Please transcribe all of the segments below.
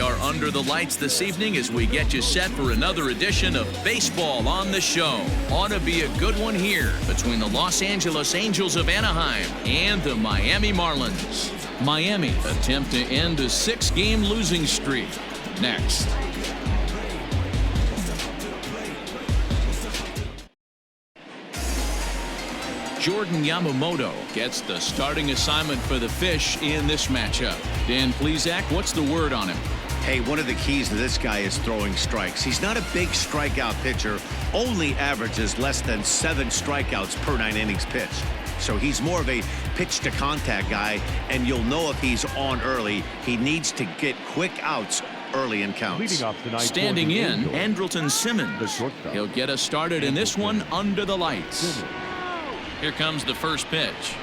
are under the lights this evening as we get you set for another edition of Baseball on the Show. Ought to be a good one here between the Los Angeles Angels of Anaheim and the Miami Marlins. Miami attempt to end a 6-game losing streak. Next. Jordan Yamamoto gets the starting assignment for the Fish in this matchup. Dan Plesac, what's the word on him? Hey, one of the keys to this guy is throwing strikes. He's not a big strikeout pitcher, only averages less than 7 strikeouts per 9 innings pitched. So he's more of a pitch to contact guy, and you'll know if he's on early. He needs to get quick outs early in counts. Standing in, Andrelton Simmons. He'll get us started in this one under the lights. Here comes the first pitch.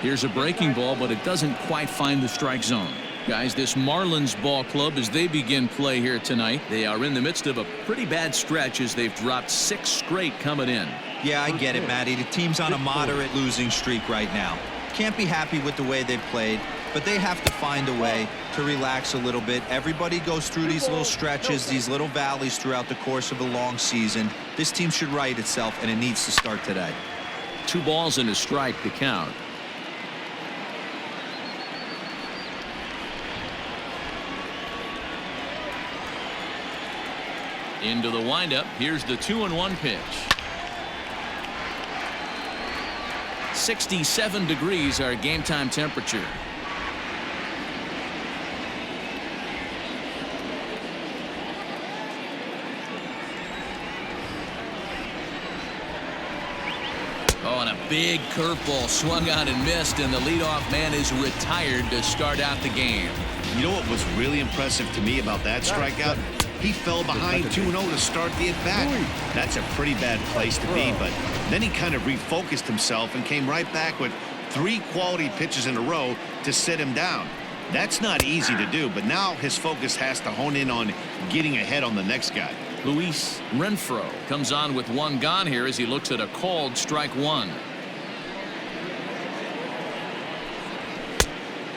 Here's a breaking ball, but it doesn't quite find the strike zone. Guys, this Marlins ball club, as they begin play here tonight, they are in the midst of a pretty bad stretch as they've dropped 6 straight coming in. Yeah, I get it, Matty. The team's on a moderate losing streak right now. Can't be happy with the way they've played, but they have to find a way to relax a little bit. Everybody goes through these little stretches, these little valleys throughout the course of a long season. This team should right itself, and it needs to start today. 2 balls and a strike to count. Into the windup. Here's the 2-1 pitch. 67 degrees our game time temperature. Oh, and a big curveball swung on and missed, and the leadoff man is retired to start out the game. You know what was really impressive to me about that strikeout? He fell behind 2-0 to start the at-bat. That's a pretty bad place to be, but then he kind of refocused himself and came right back with 3 quality pitches in a row to sit him down. That's not easy to do, but now his focus has to hone in on getting ahead on the next guy. Luis Renfroe comes on with 1 gone here as he looks at a called strike 1.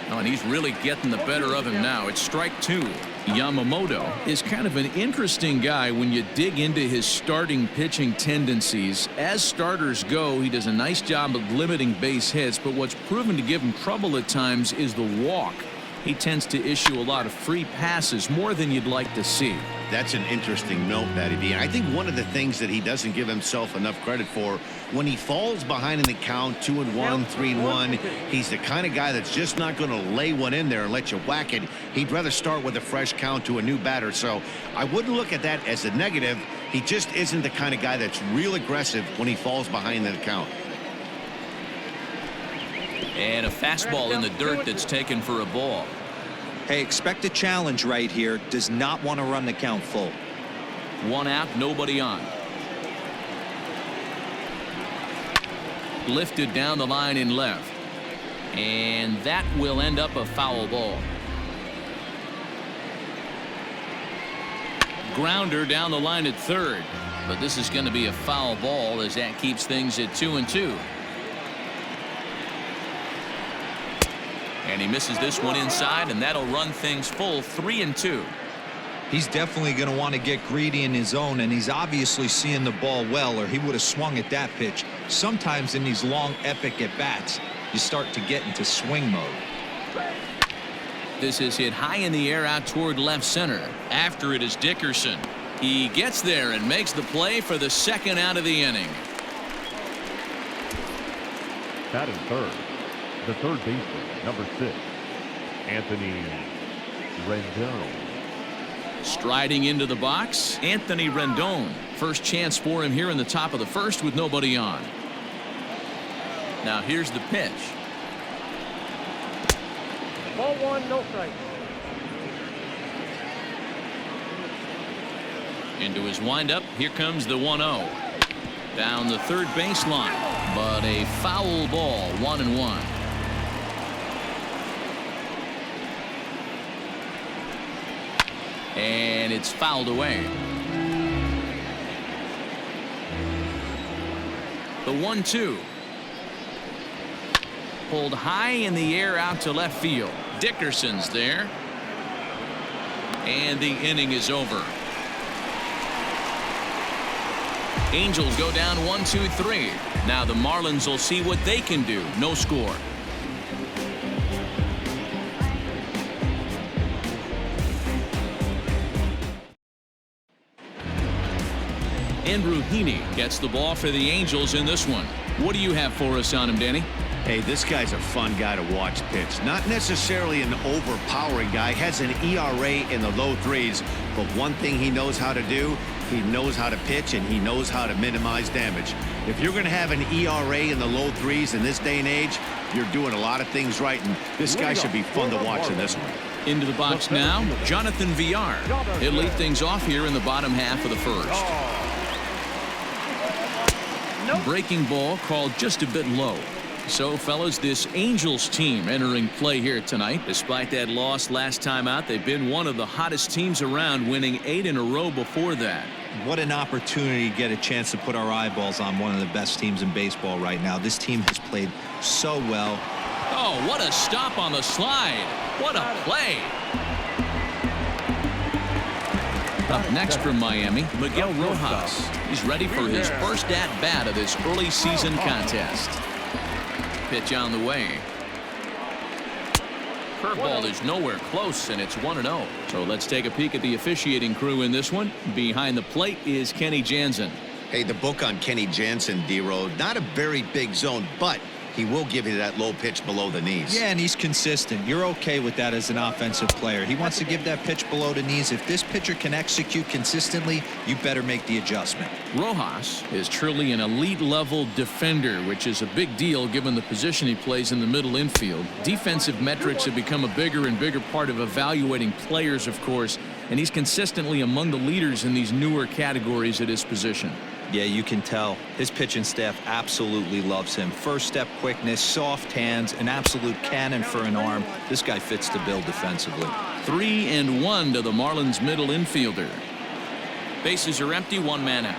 Oh, and he's really getting the better of him now. It's strike 2. Yamamoto is kind of an interesting guy when you dig into his starting pitching tendencies. As starters go, he does a nice job of limiting base hits, but what's proven to give him trouble at times is the walk. He tends to issue a lot of free passes, more than you'd like to see. That's an interesting note, Matty B. I think one of the things that he doesn't give himself enough credit for, when he falls behind in the count, 2-1, 3-1, he's the kind of guy that's just not going to lay one in there and let you whack it. He'd rather start with a fresh count to a new batter. So I wouldn't look at that as a negative. He just isn't the kind of guy that's real aggressive when he falls behind in the count. And a fastball in the dirt that's taken for a ball. Hey, expect a challenge right here. Does not want to run the count full. 1 out, nobody on. Lifted down the line in left. And that will end up a foul ball. Grounder down the line at third. But this is going to be a foul ball as that keeps things at 2-2. And he misses this one inside, and that'll run things full 3-2. He's definitely going to want to get greedy in his zone, and he's obviously seeing the ball well, or he would have swung at that pitch. Sometimes in these long, epic at-bats, you start to get into swing mode. This is hit high in the air out toward left center. After it is Dickerson. He gets there and makes the play for the 2nd out of the inning. Batting third, the third baseman, number 6, Anthony Rendon. Striding into the box, Anthony Rendon. First chance for him here in the top of the first with nobody on. Now here's the pitch. Ball 1, no strike. Into his windup. Here comes the 1-0. Down the third baseline, but a foul ball, 1-1. And it's fouled away. The 1-2. Pulled high in the air out to left field. Dickerson's there. And the inning is over. Angels go down 1-2-3. Now the Marlins will see what they can do. No score. Andrew Heaney gets the ball for the Angels in this one. What do you have for us on him, Danny? Hey, this guy's a fun guy to watch pitch. Not necessarily an overpowering guy. Has an ERA in the low threes. But one thing he knows how to do, he knows how to pitch and he knows how to minimize damage. If you're going to have an ERA in the low threes in this day and age, you're doing a lot of things right. And this guy should be fun to watch in this one. Into the box now, Jonathan Villar. He'll lead things off here in the bottom half of the first. Breaking ball called just a bit low. So, fellas, this Angels team entering play here tonight. Despite that loss last time out, they've been one of the hottest teams around, winning 8 in a row before that. What an opportunity to get a chance to put our eyeballs on one of the best teams in baseball right now. This team has played so well. Oh, what a stop on the slide. What a play. Up next from Miami, Miguel Rojas. He's ready for his first at-bat of this early season contest. Pitch on the way. Curveball is nowhere close, and it's 1-0. So let's take a peek at the officiating crew in this one. Behind the plate is Kenny Jansen. Hey, the book on Kenny Jansen, D-Road, not a very big zone, but he will give you that low pitch below the knees. Yeah, and he's consistent. You're okay with that as an offensive player. He wants to give that pitch below the knees. If this pitcher can execute consistently, you better make the adjustment. Rojas is truly an elite level defender, which is a big deal given the position he plays in the middle infield. Defensive metrics have become a bigger and bigger part of evaluating players, of course, and he's consistently among the leaders in these newer categories at his position. Yeah, you can tell. His pitching staff absolutely loves him. First step quickness, soft hands, an absolute cannon for an arm. This guy fits the bill defensively. 3-1 to the Marlins middle infielder. Bases are empty, one man out.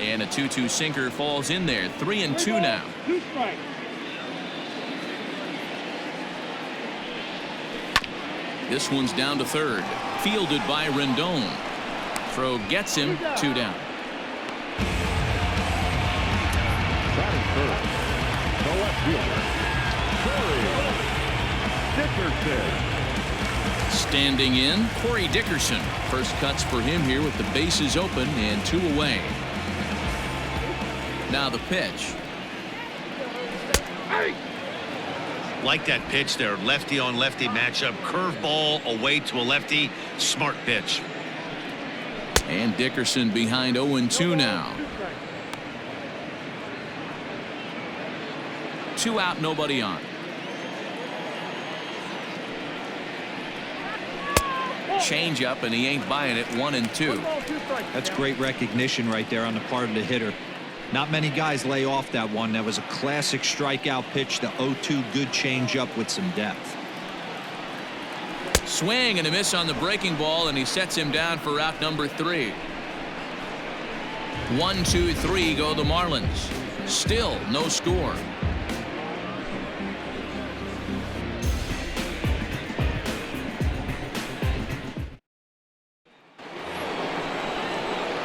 And a 2-2 sinker falls in there. 3-2 now. This one's down to third. Fielded by Rendon. Throw gets him, 2 down. Batting third, the left fielder, Corey Dickerson. Standing in, Corey Dickerson. First cuts for him here with the bases open and 2 away. Now the pitch. Like that pitch there, lefty on lefty matchup, curveball away to a lefty, smart pitch. And Dickerson behind 0-2 now. 2 out, nobody on. Change up, and he ain't buying it. 1-2. That's great recognition right there on the part of the hitter. Not many guys lay off that one. That was a classic strikeout pitch. The 0-2 good changeup with some depth. Swing and a miss on the breaking ball, and he sets him down for out number 3. 1-2-3 go the Marlins. Still no score.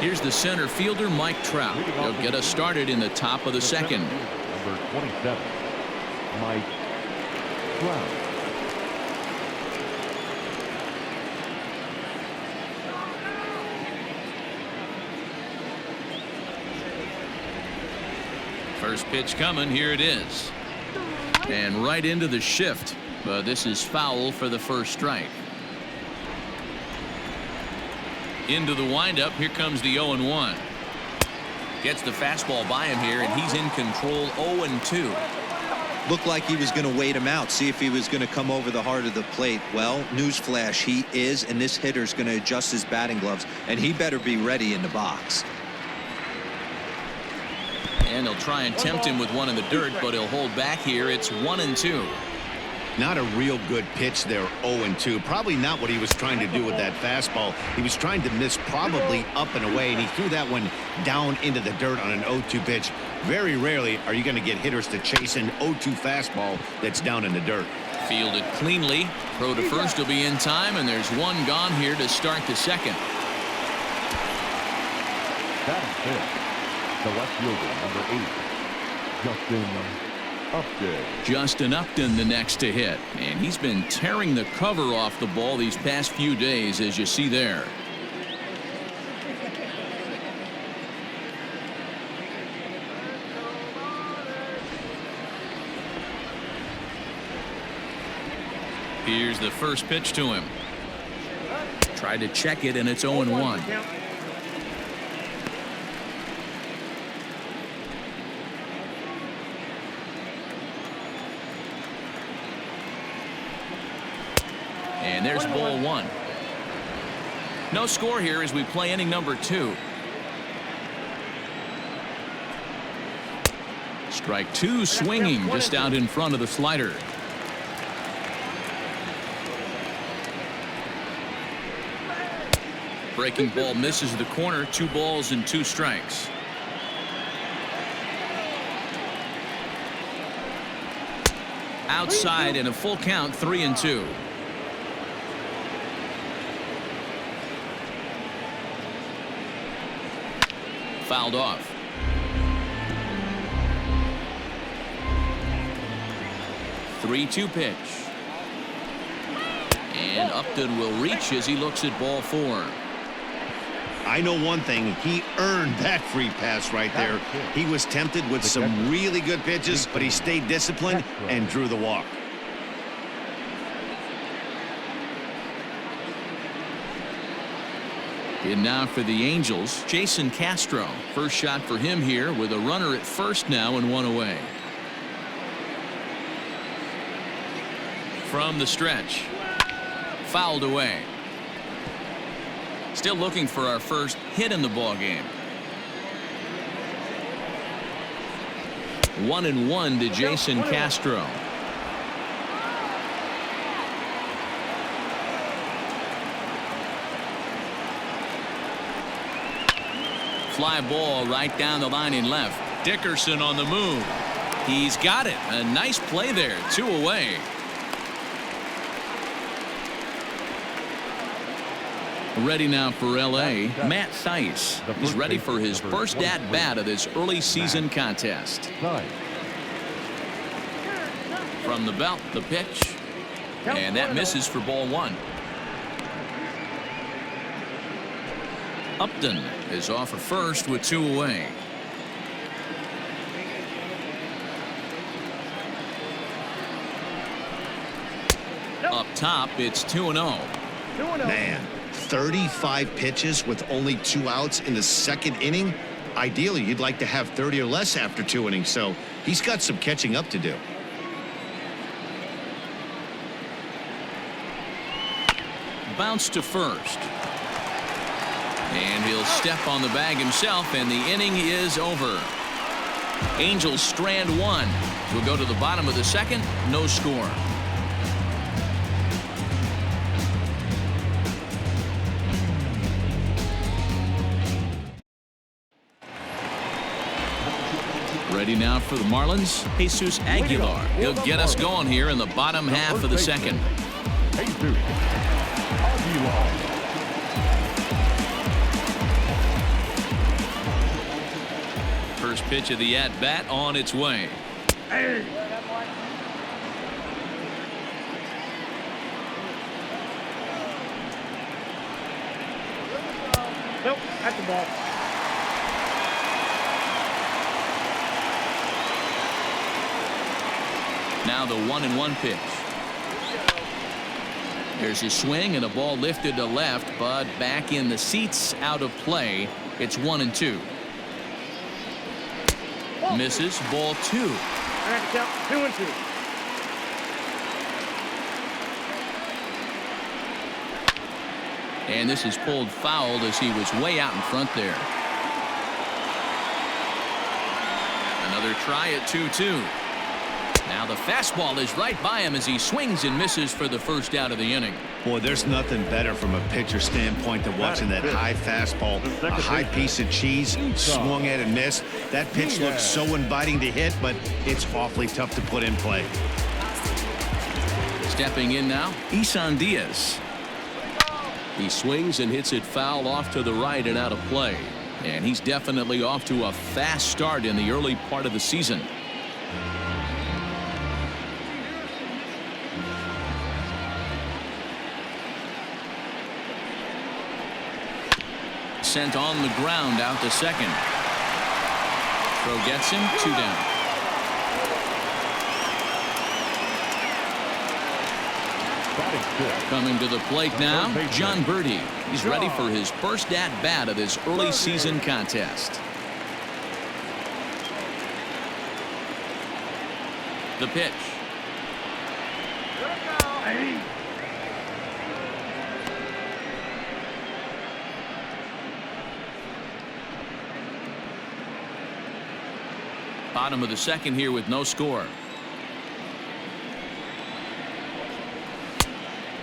Here's the center fielder, Mike Trout. He'll get us started in the top of the second. Number 27, Mike Trout. First pitch coming. Here it is. And right into the shift. But this is foul for the first strike. Into the windup. Here comes the 0-1. Gets the fastball by him here, and he's in control. 0-2. Looked like he was going to wait him out, see if he was going to come over the heart of the plate. Well, newsflash, he is, and this hitter's going to adjust his batting gloves, and he better be ready in the box. And he'll try and tempt him with one in the dirt, but he'll hold back here. It's 1-2. Not a real good pitch there, 0-2. Probably not what he was trying to do with that fastball. He was trying to miss probably up and away, and he threw that one down into the dirt on an 0-2 pitch. Very rarely are you going to get hitters to chase an 0-2 fastball that's down in the dirt. Fielded cleanly. Throw to first will be in time, and there's one gone here to start the second. Batting fifth, the left fielder, number 8, Justin Upton. Justin Upton the next to hit, and he's been tearing the cover off the ball these past few days, as you see there. Here's the first pitch to him. Tried to check it, and it's 0-1. And there's ball 1. No score here as we play inning number 2. Strike 2 swinging just out in front of the slider. Breaking ball misses the corner. 2 balls and 2 strikes. Outside in a full count, 3-2. Fouled off. Three-two pitch. And Upton will reach as he looks at ball 4. I know one thing. He earned that free pass right there. He was tempted with some really good pitches, but he stayed disciplined and drew the walk. And now for the Angels, Jason Castro. First shot for him here with a runner at first now and 1 away. From the stretch. Fouled away. Still looking for our first hit in the ball game. 1-1 to Jason Castro. Fly ball right down the line in left. Dickerson on the move. He's got it. A nice play there. 2 away. Ready now for LA. Matt Thaiss is ready for his first at-bat of this early season contest. From the belt, the pitch. And that misses for ball 1. Upton is off of first with 2 away. Up top, it's 2-0. Man, 35 pitches with only 2 outs in the second inning. Ideally, you'd like to have 30 or less after 2 innings, so he's got some catching up to do. Bounce to first. And he'll step on the bag himself, and the inning is over. Angels strand 1. We'll go to the bottom of the second. No score. Ready now for the Marlins, Jesus Aguilar. He'll get us going here in the bottom half of the second. Jesus Aguilar. First pitch of the at-bat on its way. Hey. Nope, that's the ball. Now the 1-1 pitch. There's his swing and a ball lifted to left, but back in the seats, out of play. It's 1-2. Misses, ball 2. I have to count 2-2. And this is pulled fouled as he was way out in front there. Another try at 2-2. Now the fastball is right by him as he swings and misses for the first out of the inning. Boy, there's nothing better from a pitcher standpoint than watching that high fastball, a high piece of cheese, swung at and missed. That pitch looks so inviting to hit, but it's awfully tough to put in play. Stepping in now, Isan Diaz. He swings and hits it foul off to the right and out of play. And he's definitely off to a fast start in the early part of the season. Sent on the ground out to second. Throw gets him, 2 down. Coming to the plate now, John Birdie. He's ready for his first at-bat of this early season contest. The pitch. Bottom of the second here with no score.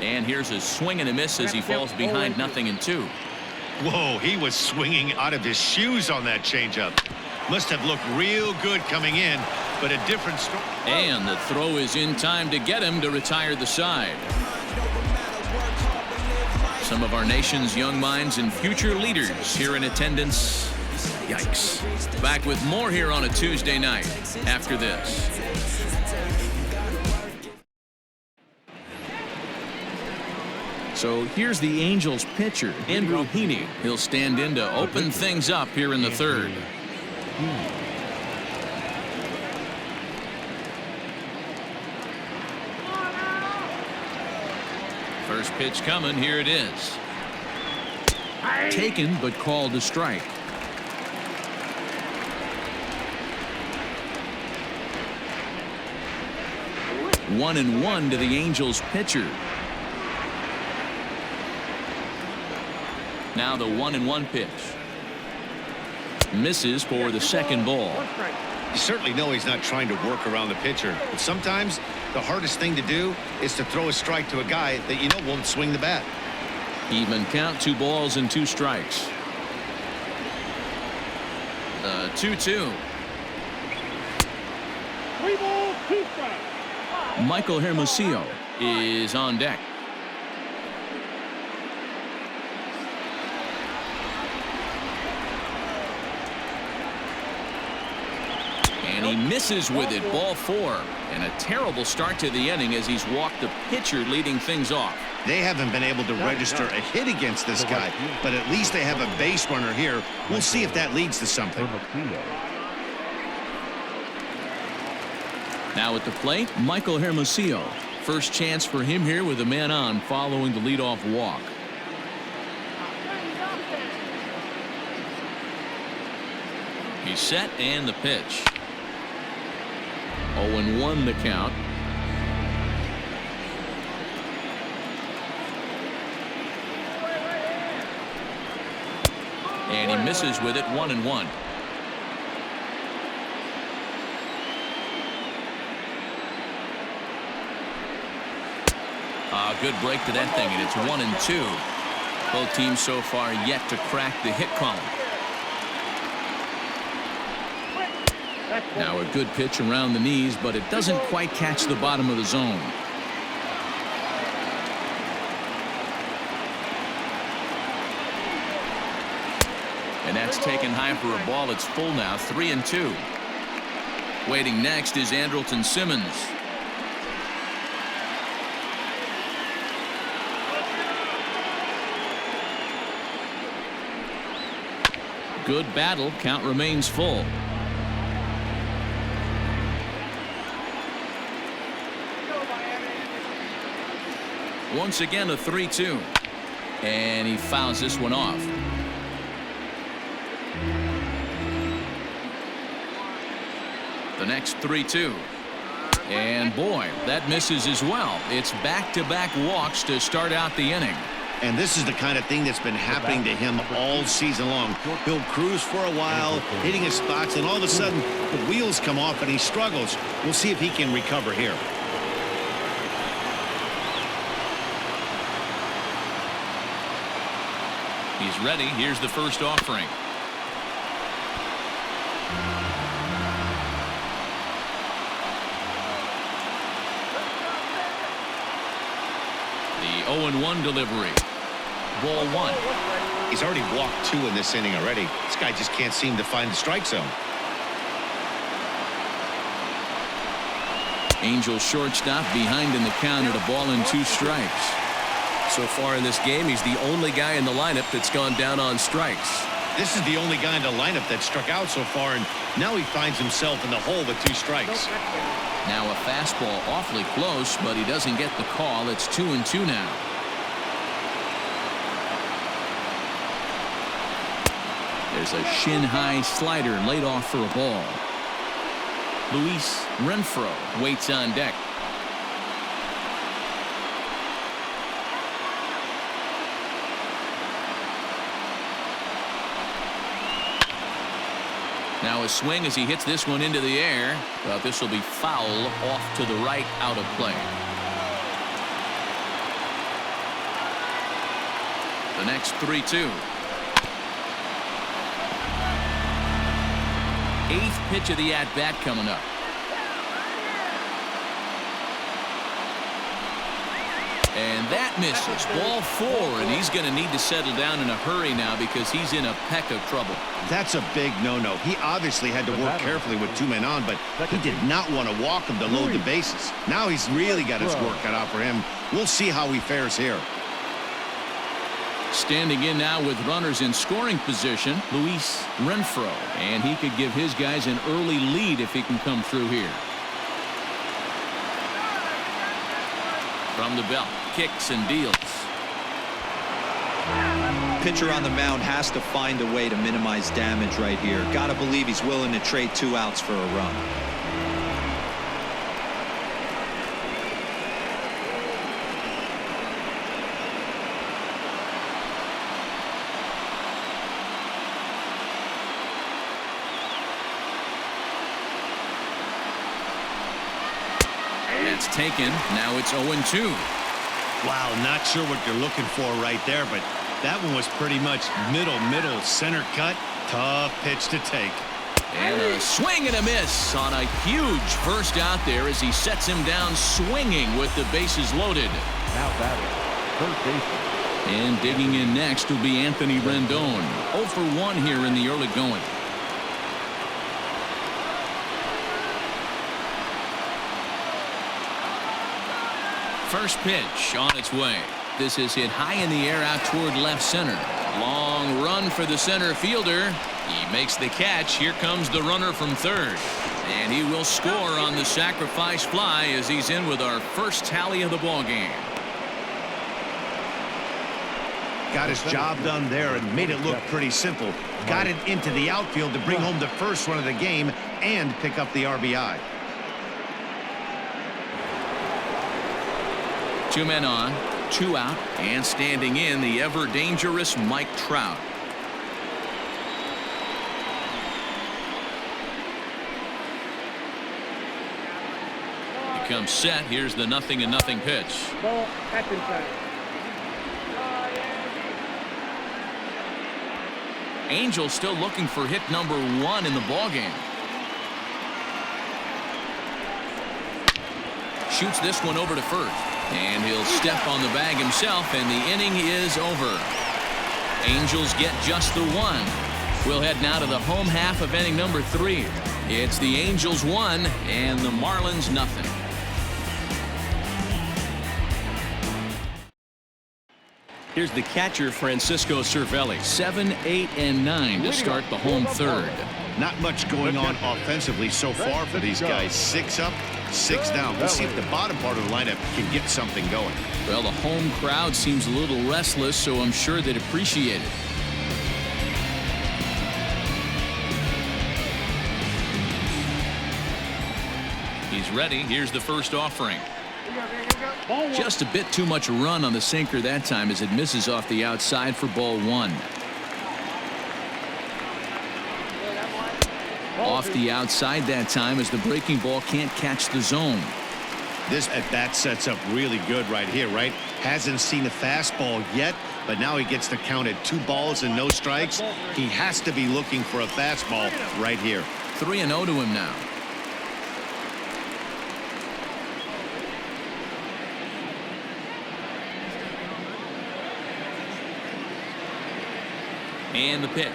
And here's a swing and a miss as he falls behind 0-2. Whoa, he was swinging out of his shoes on that changeup. Must have looked real good coming in, but a different story. And the throw is in time to get him to retire the side. Some of our nation's young minds and future leaders here in attendance. Yikes. Back with more here on a Tuesday night after this. So here's the Angels pitcher, Andrew Heaney. He'll stand in to open things up here in the third. First pitch coming. Here it is. Taken but called a strike. One and one to the Angels pitcher. Now the 1-1 pitch. Misses for the second ball. You certainly know he's not trying to work around the pitcher, but sometimes the hardest thing to do is to throw a strike to a guy that you know won't swing the bat. Even count, 2 balls and 2 strikes. The 2-2. 3 balls, 2 strikes. Michael Hermosillo is on deck. And he misses with it, ball 4. And a terrible start to the inning as he's walked the pitcher leading things off. They haven't been able to register a hit against this guy, but at least they have a base runner here. We'll see if that leads to something. Now at the plate, Michael Hermosillo. First chance for him here with a man on following the leadoff walk. He's set and the pitch. 0-1 the count. And he misses with it, 1-1. Good break to that thing, and it's 1-2. Both teams so far yet to crack the hit column. Now a good pitch around the knees, but it doesn't quite catch the bottom of the zone. And that's taken high for a ball. It's full now, 3-2. Waiting next is Andrelton Simmons. Good battle. Count remains full. Once again a 3-2. And he fouls this one off. The next 3-2. And boy, that misses as well. It's back-to-back walks to start out the inning. And this is the kind of thing that's been happening to him all season long. He'll cruise for a while, hitting his spots, and all of a sudden, the wheels come off and he struggles. We'll see if he can recover here. He's ready. Here's the first offering. The 0-1 delivery. Ball 1. He's already walked 2 in this inning already. This guy just can't seem to find the strike zone. Angels shortstop behind in the count at a ball and 2 strikes. So far in this game, he's the only guy in the lineup that's gone down on strikes. This is the only guy in the lineup that struck out so far, and now he finds himself in the hole with 2 strikes. Now a fastball awfully close, but he doesn't get the call. It's 2-2 now. There's a shin-high slider laid off for a ball. Luis Renfroe waits on deck. Now a swing as he hits this one into the air, but this will be foul off to the right, out of play. The next 3-2. 8th pitch of the at-bat coming up. And that misses. Ball 4, and he's going to need to settle down in a hurry now because he's in a peck of trouble. That's a big no-no. He obviously had to work carefully with 2 men on, but he did not want to walk him to load the bases. Now he's really got his work cut out for him. We'll see how he fares here. Standing in now with runners in scoring position, Luis Renfroe, and he could give his guys an early lead if he can come through here. From the belt, kicks and deals. Pitcher on the mound has to find a way to minimize damage right here. Gotta believe he's willing to trade 2 outs for a run. That's taken. Now it's 0-2. Wow, not sure what you're looking for right there, but that one was pretty much middle, center cut. Tough pitch to take. And a swing and a miss on a huge first out there as he sets him down swinging with the bases loaded. Now batting, third baseman. And digging in next will be Anthony Rendon. 0 for 1 here in the early going. First pitch on its way. This is hit high in the air out toward left center. Long run for the center fielder. He makes the catch. Here comes the runner from third. And he will score on the sacrifice fly as he's in with our first tally of the ball game. Got his job done there and made it look pretty simple. Got it into the outfield to bring home the first run of the game and pick up the RBI. 2 men on, 2 out, and standing in the ever-dangerous Mike Trout. He comes set. Here's the 0-0 pitch. Ball, action time. Angels still looking for hit number 1 in the ballgame. Shoots this one over to first. And he'll step on the bag himself, and the inning is over. Angels get just the 1. We'll head now to the home half of inning number 3. It's the Angels 1 and the Marlins nothing. Here's the catcher, Francisco Cervelli. 7, 8, and 9 to start the home third. Not much going on offensively so far for these guys. 6 up, 6 down. We'll see if the bottom part of the lineup can get something going. Well, the home crowd seems a little restless, so I'm sure they'd appreciate it. He's ready. Here's the first offering. Ball one. Just a bit too much run on the sinker that time as it misses off the outside for ball one. Off the outside that time as the breaking ball can't catch the zone. This at bat sets up really good right here, right? Hasn't seen a fastball yet, but now he gets to count at 2 balls and no strikes. He has to be looking for a fastball right here. 3-0 to him now. And the pitch.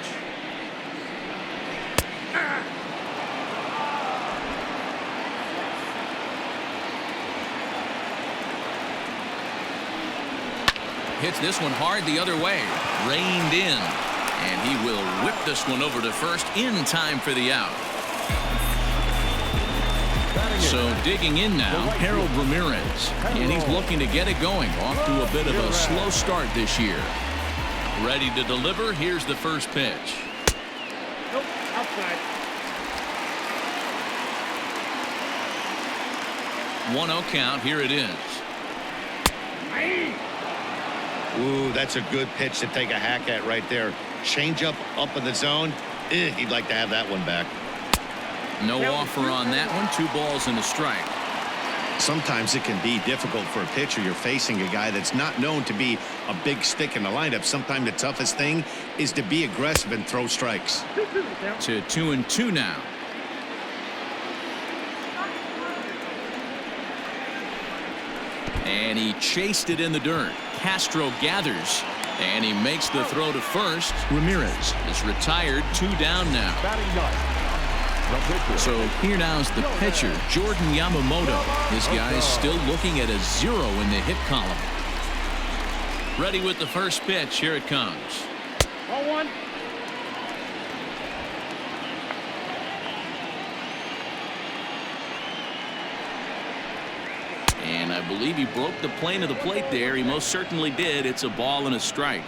Hits this one hard the other way. Reined in. And he will whip this one over to first in time for the out. So digging in now, Harold Ramirez. And he's looking to get it going. Off to a bit of a slow start this year. Ready to deliver. Here's the first pitch. Nope, outside. 1-0 count. Here it is. Ooh, that's a good pitch to take a hack at right there. Change up in the zone. He'd like to have that one back. No offer on that one. 2 balls and a strike. Sometimes it can be difficult for a pitcher. You're facing a guy that's not known to be a big stick in the lineup. Sometimes the toughest thing is to be aggressive and throw strikes. To 2-2 now. And he chased it in the dirt. Castro gathers. And he makes the throw to first. Ramirez is retired. 2 down now. Batting ninth. So here now's the pitcher, Jordan Yamamoto. This guy is still looking at a 0 in the hit column. Ready with the first pitch. Here it comes. Ball one. And I believe he broke the plane of the plate there. He most certainly did. It's a ball and a strike.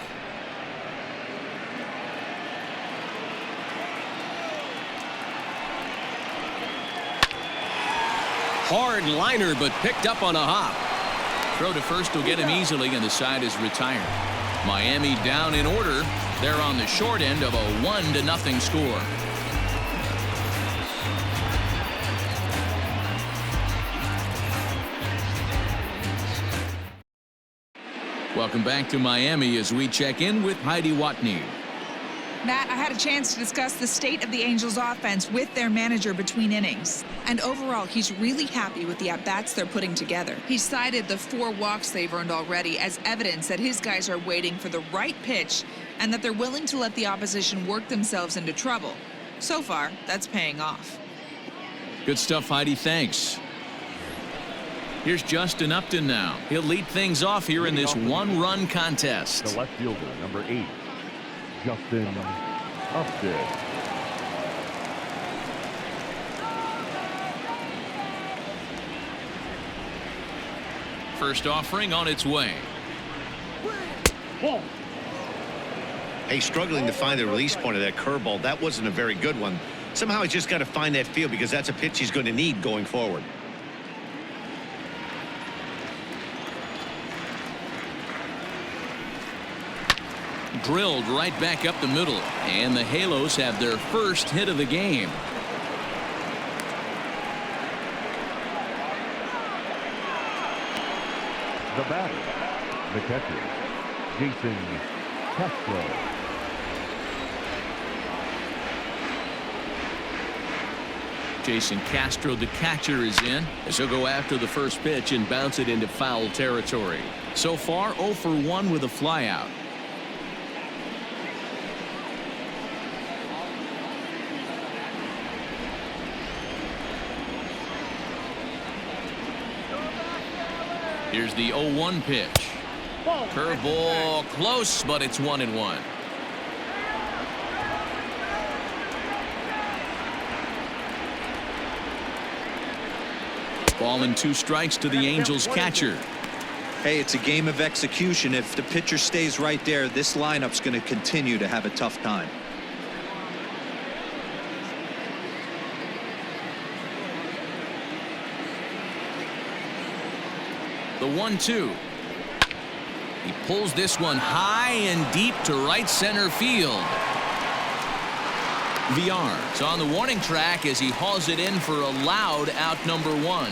Hard liner, but picked up on a hop. Throw to first will get him easily, and the side is retired. Miami down in order. They're on the short end of a 1-0 score. Welcome back to Miami as we check in with Heidi Watney. Matt, I had a chance to discuss the state of the Angels offense with their manager between innings. And overall, he's really happy with the at-bats they're putting together. He cited the 4 walks they've earned already as evidence that his guys are waiting for the right pitch and that they're willing to let the opposition work themselves into trouble. So far, that's paying off. Good stuff, Heidi. Thanks. Here's Justin Upton now. He'll lead things off here in this 1-run contest. The left fielder, number 8, Justin Upton. First offering on its way. Ball. Hey, struggling to find the release point of that curveball. That wasn't a very good one. Somehow he's just got to find that feel because that's a pitch he's going to need going forward. Drilled right back up the middle, and the Halos have their first hit of the game. The batter, the catcher, Jason Castro. Jason Castro, the catcher, is in as he'll go after the first pitch and bounce it into foul territory. So far 0 for 1 with a flyout. Here's the 0-1 pitch. Curveball close, but it's 1-1. Ball and 2 strikes to the Angels catcher. Hey, it's a game of execution. If the pitcher stays right there, this lineup's going to continue to have a tough time. The 1-2. He pulls this one high and deep to right center field. Villar's on the warning track as he hauls it in for a loud out number 1.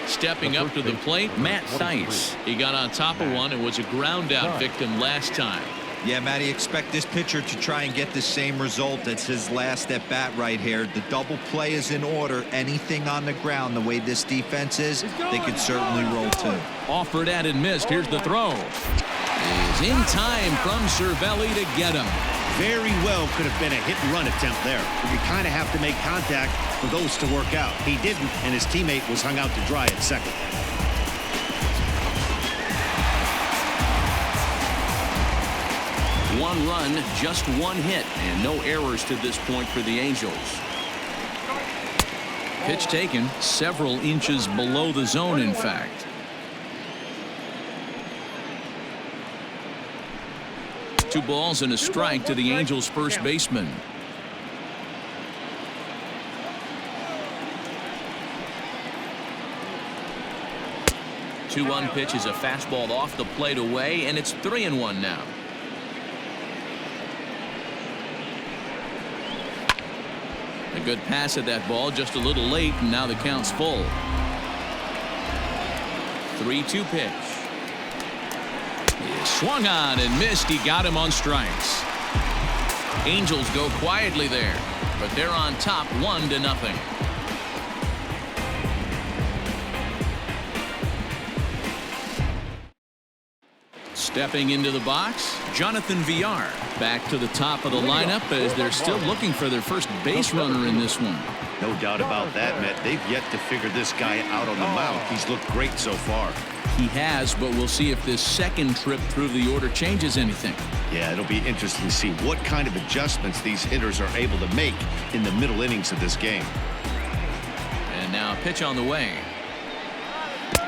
Stepping up to the plate, Matt Thaiss. He got on top of one and was a ground out victim last time. Yeah, Matty, expect this pitcher to try and get the same result. That's his last at bat right here. The double play is in order. Anything on the ground, the way this defense is, they could certainly roll too. Offered at and missed. Here's the throw. Is in time from Cervelli to get him. Very well could have been a hit-and-run attempt there. You kind of have to make contact for those to work out. He didn't, and his teammate was hung out to dry at second. One run, just one hit, and no errors to this point for the Angels. Pitch taken several inches below the zone, in fact. Two balls and a strike to the Angels' first baseman. Two-one pitch is a fastball off the plate away, and it's 3-1 now. A good pass at that ball, just a little late, and now the count's full. 3-2 pitch. He swung on and missed. He got him on strikes. Angels go quietly there, but they're on top 1-0. Stepping into the box, Jonathan Villar. Back to the top of the lineup as they're still looking for their first base runner in this one. No doubt about that, Matt. They've yet to figure this guy out on the mound. He's looked great so far. He has, but we'll see if this second trip through the order changes anything. Yeah, it'll be interesting to see what kind of adjustments these hitters are able to make in the middle innings of this game. And now a pitch on the way.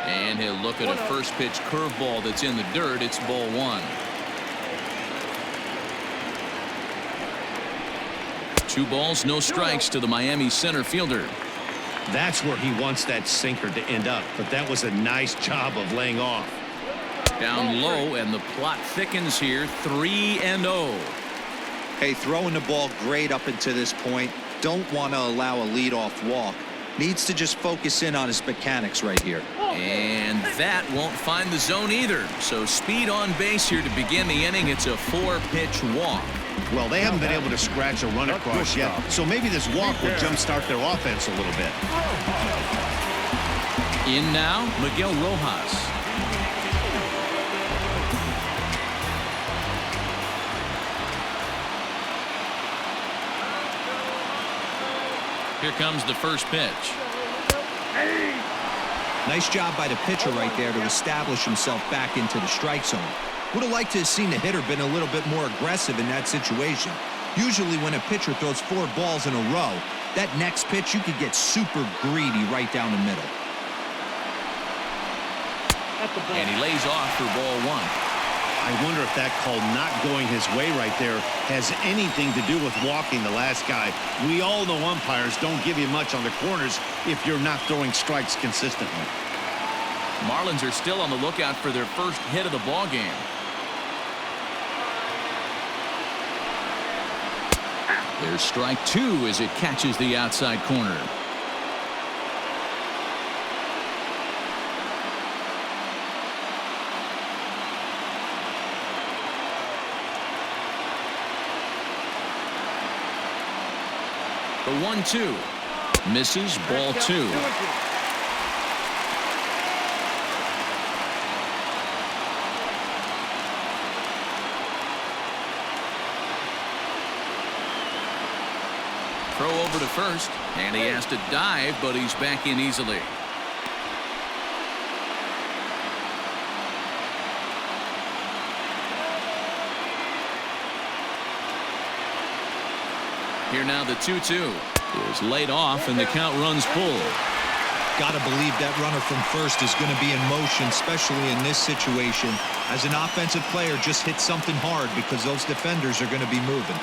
And he'll look at a first pitch curveball that's in the dirt. It's ball 1. 2 balls, no strikes to the Miami center fielder. That's where he wants that sinker to end up, but that was a nice job of laying off. Down low, and the plot thickens here. 3-0. Hey, throwing the ball great up until this point. Don't want to allow a leadoff walk. Needs to just focus in on his mechanics right here. And that won't find the zone either. So speed on base here to begin the inning. It's a 4-pitch walk. Well, they haven't been able to scratch a run across yet, so maybe this walk will jumpstart their offense a little bit. In now, Miguel Rojas. Here comes the first pitch. Nice job by the pitcher right there to establish himself back into the strike zone. Would have liked to have seen the hitter been a little bit more aggressive in that situation. Usually when a pitcher throws 4 balls in a row, that next pitch you could get super greedy right down the middle. And he lays off for ball 1. I wonder if that call not going his way right there has anything to do with walking the last guy. We all know umpires don't give you much on the corners if you're not throwing strikes consistently. Marlins are still on the lookout for their first hit of the ball game. There's strike 2 as it catches the outside corner. The 1-2 misses, ball 2. Throw over to first, and he has to dive, but he's back in easily. Here now the 2-2 is laid off, and the count runs full. Got to believe that runner from first is going to be in motion, especially in this situation. As an offensive player, just hit something hard because those defenders are going to be moving.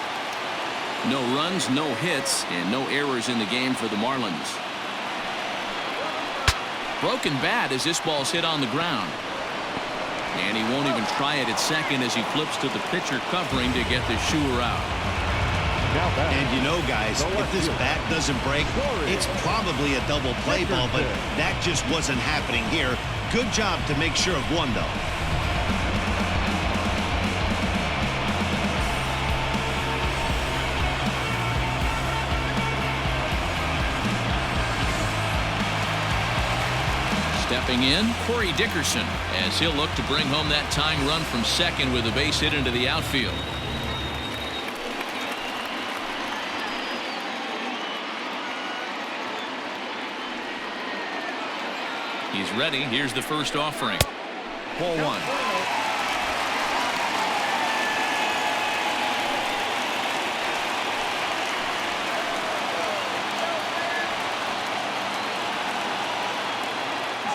No runs, no hits, and no errors in the game for the Marlins. Broken bat as this ball's hit on the ground. And he won't even try it at second as he flips to the pitcher covering to get the Schuer out. And you know, guys, if this bat doesn't break, it's probably a double play ball, but that just wasn't happening here. Good job to make sure of one, though. Stepping in, Corey Dickerson, as he'll look to bring home that tying run from second with a base hit into the outfield. He's ready. Here's the first offering. Ball one.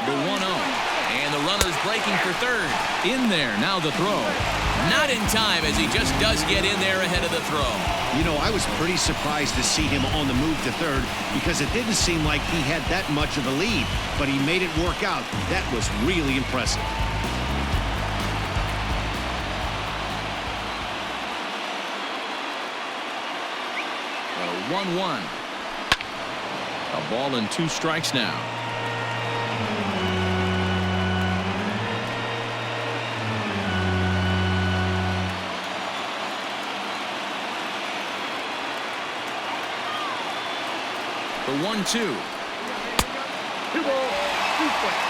The 1-0. And the runner's breaking for third. In there. Now the throw. Not in time as he just does get in there ahead of the throw. You know, I was pretty surprised to see him on the move to third because it didn't seem like he had that much of a lead, but he made it work out. That was really impressive. Well, 1-1. A ball and 2 strikes now. The 1-2. 2 balls, 2 strikes.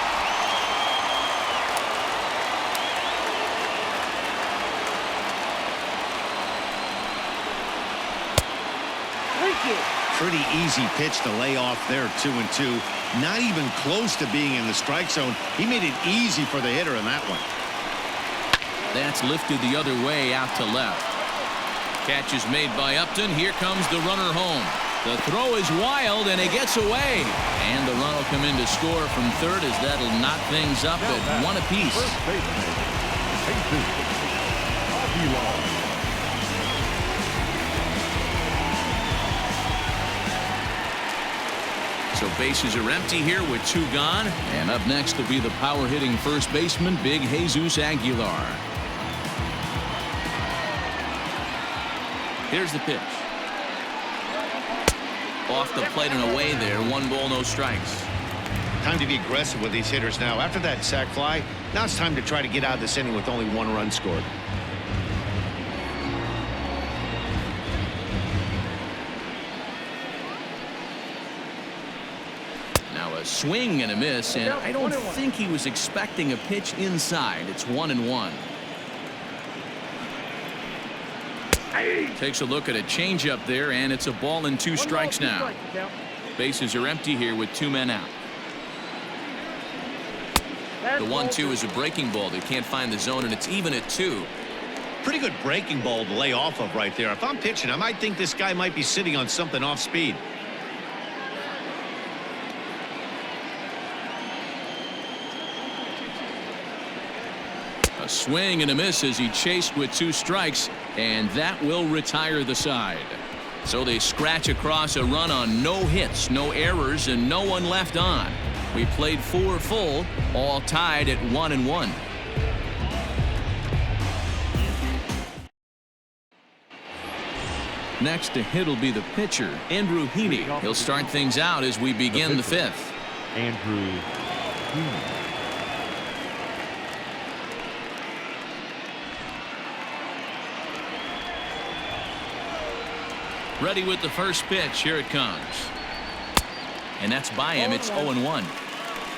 Thank you. Pretty easy pitch to lay off there, 2-2. Not even close to being in the strike zone. He made it easy for the hitter in that one. That's lifted the other way out to left. Catch is made by Upton. Here comes the runner home. The throw is wild, and it gets away. And the run will come in to score from third as that'll knot things up at 1 apiece. So bases are empty here with 2 gone. And up next will be the power-hitting first baseman, Big Jesus Aguilar. Here's the pitch. Off the plate and away there. 1 ball, no strikes. Time to be aggressive with these hitters now. After that sac fly, now it's time to try to get out of this inning with only 1 run scored. Now a swing and a miss, and I don't think he was expecting a pitch inside. It's 1-1. Takes a look at a changeup there, and it's a ball and 2 strikes now. Bases are empty here with 2 men out. The 1-2 is a breaking ball. They can't find the zone, and it's even at 2. Pretty good breaking ball to lay off of right there. If I'm pitching, I might think this guy might be sitting on something off speed. A swing and a miss as he chased with 2 strikes, and that will retire the side. So they scratch across a run on no hits, no errors, and no one left on. We played 4 full, all tied at 1-1. Next to hit will be the pitcher, Andrew Heaney. He'll start things out as we begin the 5th. Andrew Heaney. Ready with the first pitch. Here it comes. And that's by him. It's 0-1.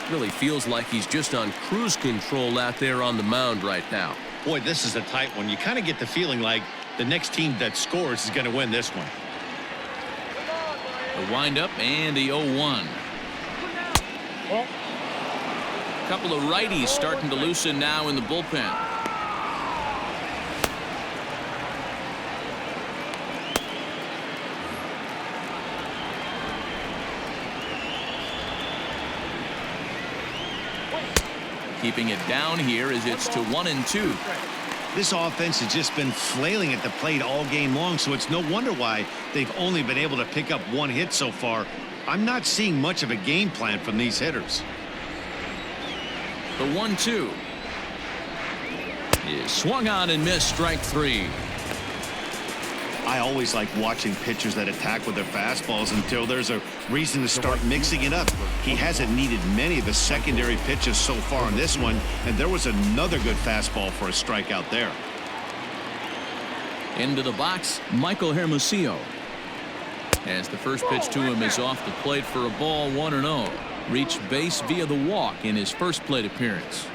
Really feels like he's just on cruise control out there on the mound right now. Boy, this is a tight one. You kind of get the feeling like the next team that scores is going to win this one. The windup and the 0-1. A couple of righties starting to loosen now in the bullpen. Keeping it down here as it's to 1-2. This offense has just been flailing at the plate all game long, so it's no wonder why they've only been able to pick up 1 hit so far. I'm not seeing much of a game plan from these hitters. The 1-2 is swung on and missed. Strike three. I always like watching pitchers that attack with their fastballs until there's a reason to start mixing it up. He hasn't needed many of the secondary pitches so far on this one, and there was another good fastball for a strikeout there. Into the box, Michael Hermosillo. As the first pitch to him is off the plate for a ball, 1-0. Reached base via the walk in his first plate appearance.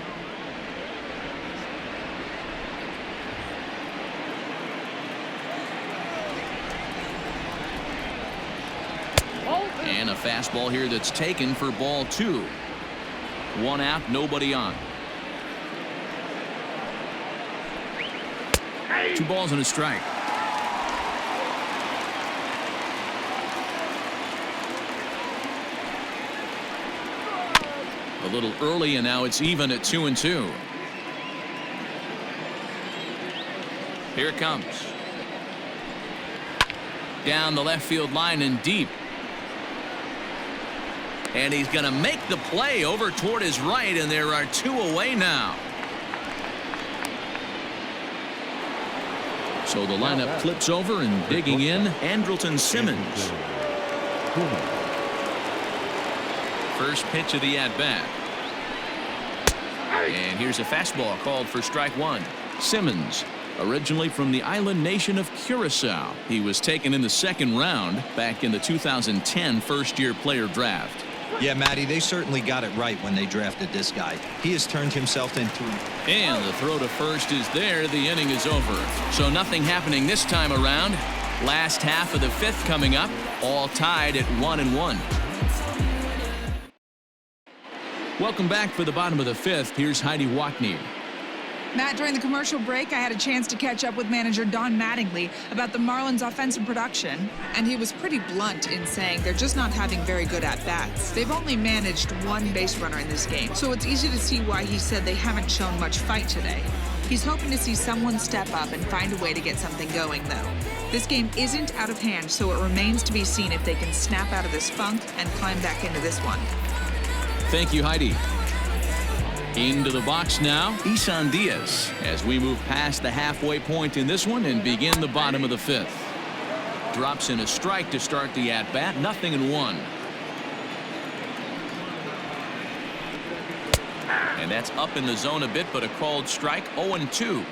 And a fastball here that's taken for ball two. One out, nobody on. 2 balls and a strike. A little early, and now it's even at 2-2. Here it comes. Down the left field line and deep. And he's going to make the play over toward his right, and there are 2 away now. So the lineup flips over, and digging in, Andrelton Simmons. First pitch of the at-bat. And here's a fastball called for strike one. Simmons, originally from the island nation of Curacao. He was taken in the second round back in the 2010 first-year player draft. Yeah, Matty, they certainly got it right when they drafted this guy. He has turned himself into... And the throw to first is there. The inning is over. So nothing happening this time around. Last half of the fifth coming up. All tied at 1-1. Welcome back for the bottom of the fifth. Here's Heidi Wackney. Matt, during the commercial break, I had a chance to catch up with manager Don Mattingly about the Marlins' offensive production, and he was pretty blunt in saying they're just not having very good at-bats. They've only managed 1 base runner in this game, so it's easy to see why he said they haven't shown much fight today. He's hoping to see someone step up and find a way to get something going, though. This game isn't out of hand, so it remains to be seen if they can snap out of this funk and climb back into this one. Thank you, Heidi. Into the box now, Isan Diaz, as we move past the halfway point in this one and begin the bottom of the fifth. Drops in a strike to start the at-bat, 0-1. And that's up in the zone a bit, but a called strike, 0-2.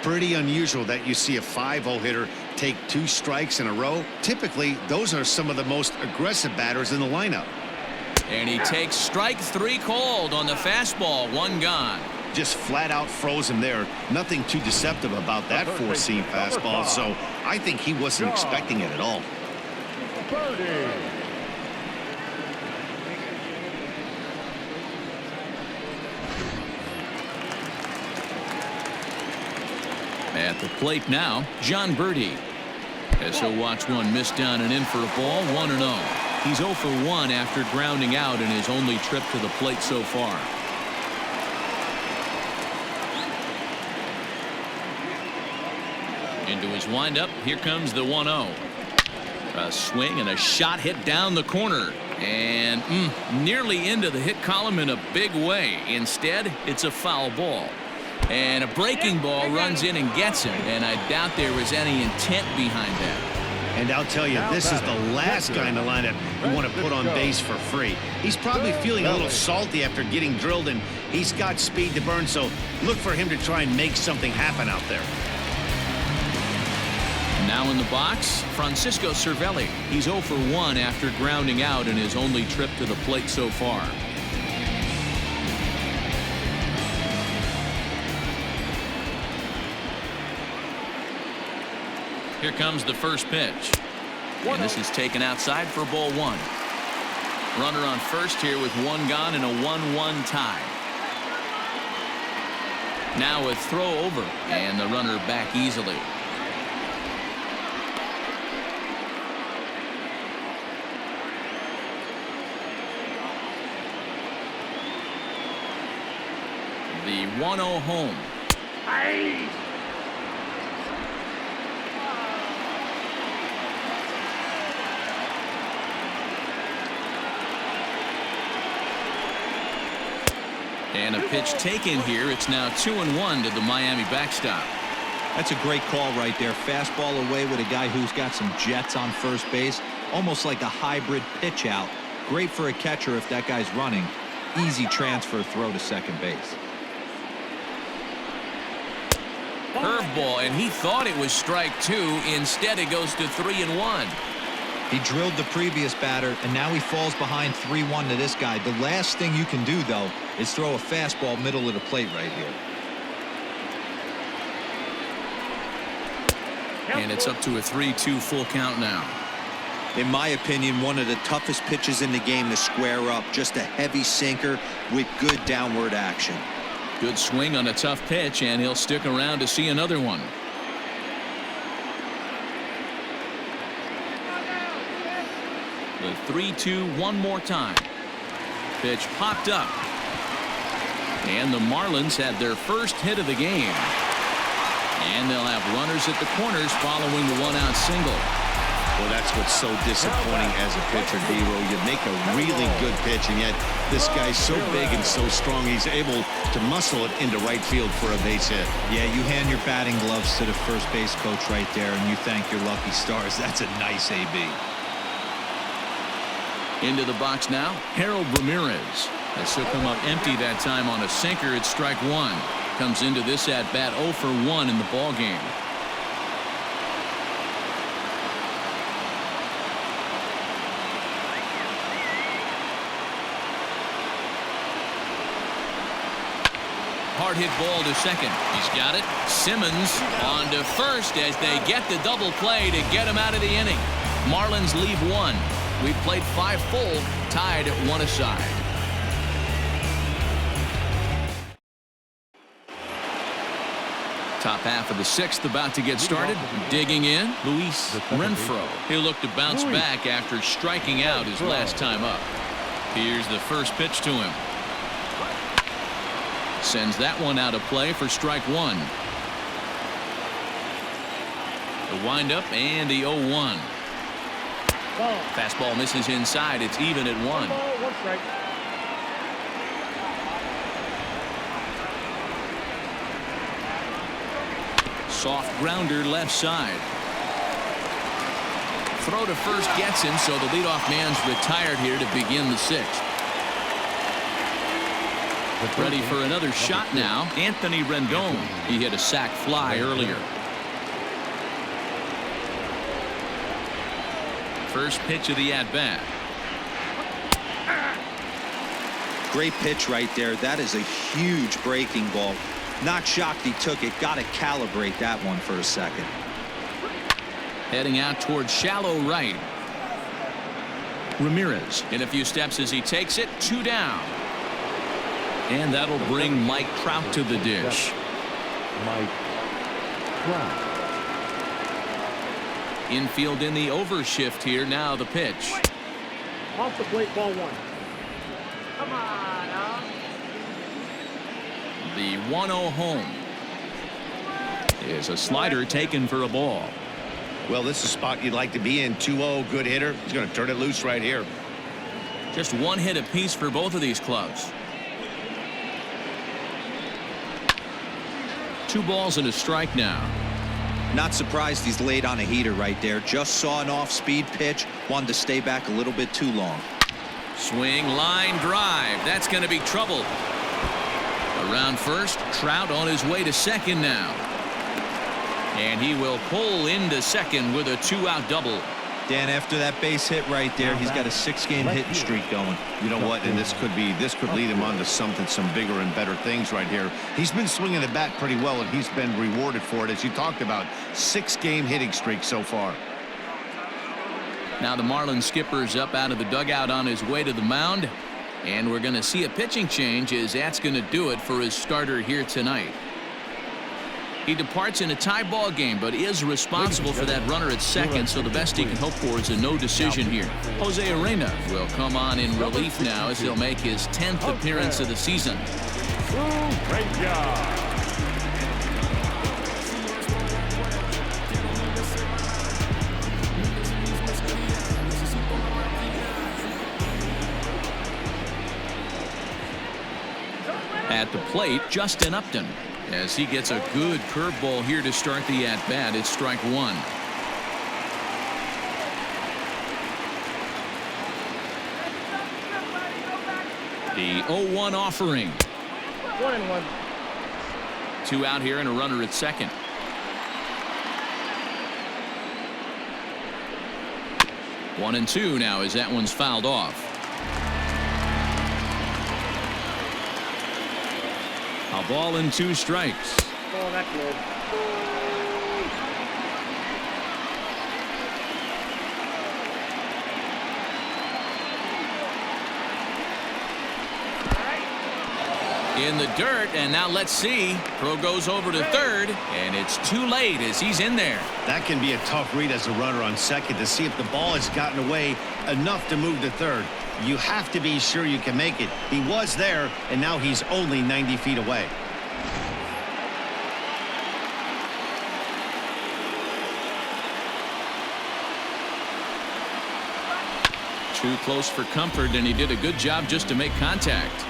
Pretty unusual that you see a 5-0 hitter take 2 strikes in a row. Typically, those are some of the most aggressive batters in the lineup. And he takes strike 3 called on the fastball, 1 gone. Just flat out froze him there. Nothing too deceptive about that 4-seam fastball, so I think he wasn't expecting it at all. At the plate now, John Birdie. As he'll watch one miss down and in for a ball, 1-0. He's 0 for 1 after grounding out in his only trip to the plate so far. Into his windup, here comes the 1-0. A swing and a shot hit down the corner. And nearly into the hit column in a big way. Instead, it's a foul ball. And a breaking ball runs in and gets him. And I doubt there was any intent behind that. And I'll tell you, this is the last guy in the lineup you want to put on base for free. He's probably feeling a little salty after getting drilled, and he's got speed to burn, so look for him to try and make something happen out there. Now in the box, Francisco Cervelli. He's 0 for 1 after grounding out in his only trip to the plate so far. Here comes the first pitch. And this is taken outside for ball 1. Runner on first here with 1 gone and a 1-1 tie. Now a throw over, and the runner back easily. The 1-0 home. And a pitch taken here. It's now 2-1 to the Miami backstop. That's a great call right there. Fastball away with a guy who's got some jets on first base. Almost like a hybrid pitch out. Great for a catcher if that guy's running. Easy transfer throw to second base. Curveball, and he thought it was strike 2. Instead, it goes to 3-1. He drilled the previous batter, and now he falls behind 3-1 to this guy. The last thing you can do, though, is throw a fastball middle of the plate right here. And it's up to a 3-2 full count now. In my opinion, one of the toughest pitches in the game to square up. Just a heavy sinker with good downward action. Good swing on a tough pitch, and he'll stick around to see another one. The 3-2 one more time. Pitch popped up. And the Marlins had their first hit of the game. And they'll have runners at the corners following the one-out single. Well, that's what's so disappointing as a pitcher, D-Row. You make a really good pitch, and yet this guy's so big and so strong, he's able to muscle it into right field for a base hit. Yeah, you hand your batting gloves to the first base coach right there, and you thank your lucky stars. That's a nice AB. Into the box now, Harold Ramirez. As he'll come up empty that time on a sinker. It's strike 1. Comes into this at bat 0 for 1 in the ball game. Hard hit ball to second. He's got it. Simmons on to first as they get the double play to get him out of the inning. Marlins leave 1. We've played 5 full, tied at 1 aside. Top half of the 6th about to get started. Digging in, Luis Renfroe. He'll look to bounce back after striking out his last time up. Here's the first pitch to him. Sends that one out of play for strike 1. The windup and the 0-1. Fastball misses inside. It's even at 1. 1 strike. Soft grounder left side. Throw to first gets him, so the leadoff man's retired here to begin the 6th. Ready for another shot now. Anthony Rendon. He hit a sac fly earlier. First pitch of the at-bat. Great pitch right there. That is a huge breaking ball. Not shocked he took it. Got to calibrate that one for a second. Heading out towards shallow right. Ramirez in a few steps as he takes it. 2 down. And that'll bring Mike Trout to the dish. Mike Trout. Infield in the overshift here. Now the pitch. Off the plate, ball 1. Come on, now. The 1-0 home. Is a slider taken for a ball. Well, this is a spot you'd like to be in. 2-0, good hitter. He's going to turn it loose right here. Just 1 hit apiece for both of these clubs. 2 balls and a strike now. Not surprised he's laid on a heater right there. Just saw an off-speed pitch. Wanted to stay back a little bit too long. Swing, line drive. That's going to be trouble. Around first, Trout on his way to second now. And he will pull into second with a 2-out double. Dan, after that base hit right there, he's got a 6-game hitting streak going. You know what? And this could lead him on to some bigger and better things right here. He's been swinging the bat pretty well, and he's been rewarded for it, as you talked about. 6-game hitting streak so far. Now the Marlins skipper's up out of the dugout on his way to the mound. And we're going to see a pitching change, as that's going to do it for his starter here tonight. He departs in a tie ball game, but is responsible for that runner at second, so the best he can hope for is a no decision here. Jose Arena will come on in relief now as he'll make his 10th appearance of the season. Great job. At the plate, Justin Upton, as he gets a good curveball here to start the at-bat. It's strike one. The 0-1 offering. 1-1. 2 out here and a runner at second. One and two now as that one's fouled off. A ball and 2 strikes. Oh, that's good. In the dirt, and now let's see. Throw goes over to third, and it's too late as he's in there. That can be a tough read as a runner on second to see if the ball has gotten away enough to move to third. You have to be sure you can make it. He was there, and now he's only 90 feet away. Too close for comfort, and he did a good job just to make contact.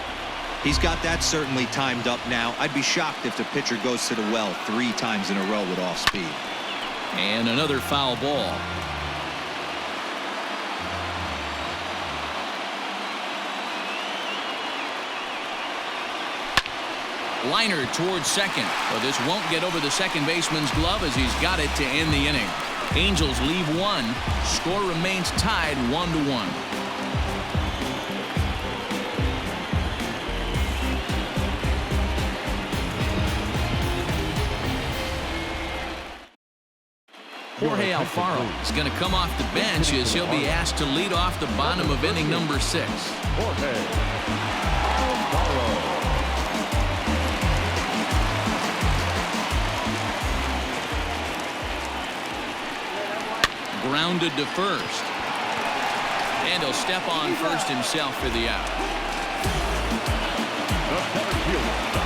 He's got that certainly timed up now. I'd be shocked if the pitcher goes to the well 3 times in a row with off speed. And another foul ball. Liner towards second. Well, this won't get over the second baseman's glove as he's got it to end the inning. Angels leave 1. Score remains tied 1-1. Jorge Alfaro is going to come off the bench as he'll be asked to lead off the bottom of inning number 6. Jorge Alfaro. Grounded to first. And he'll step on first himself for the out.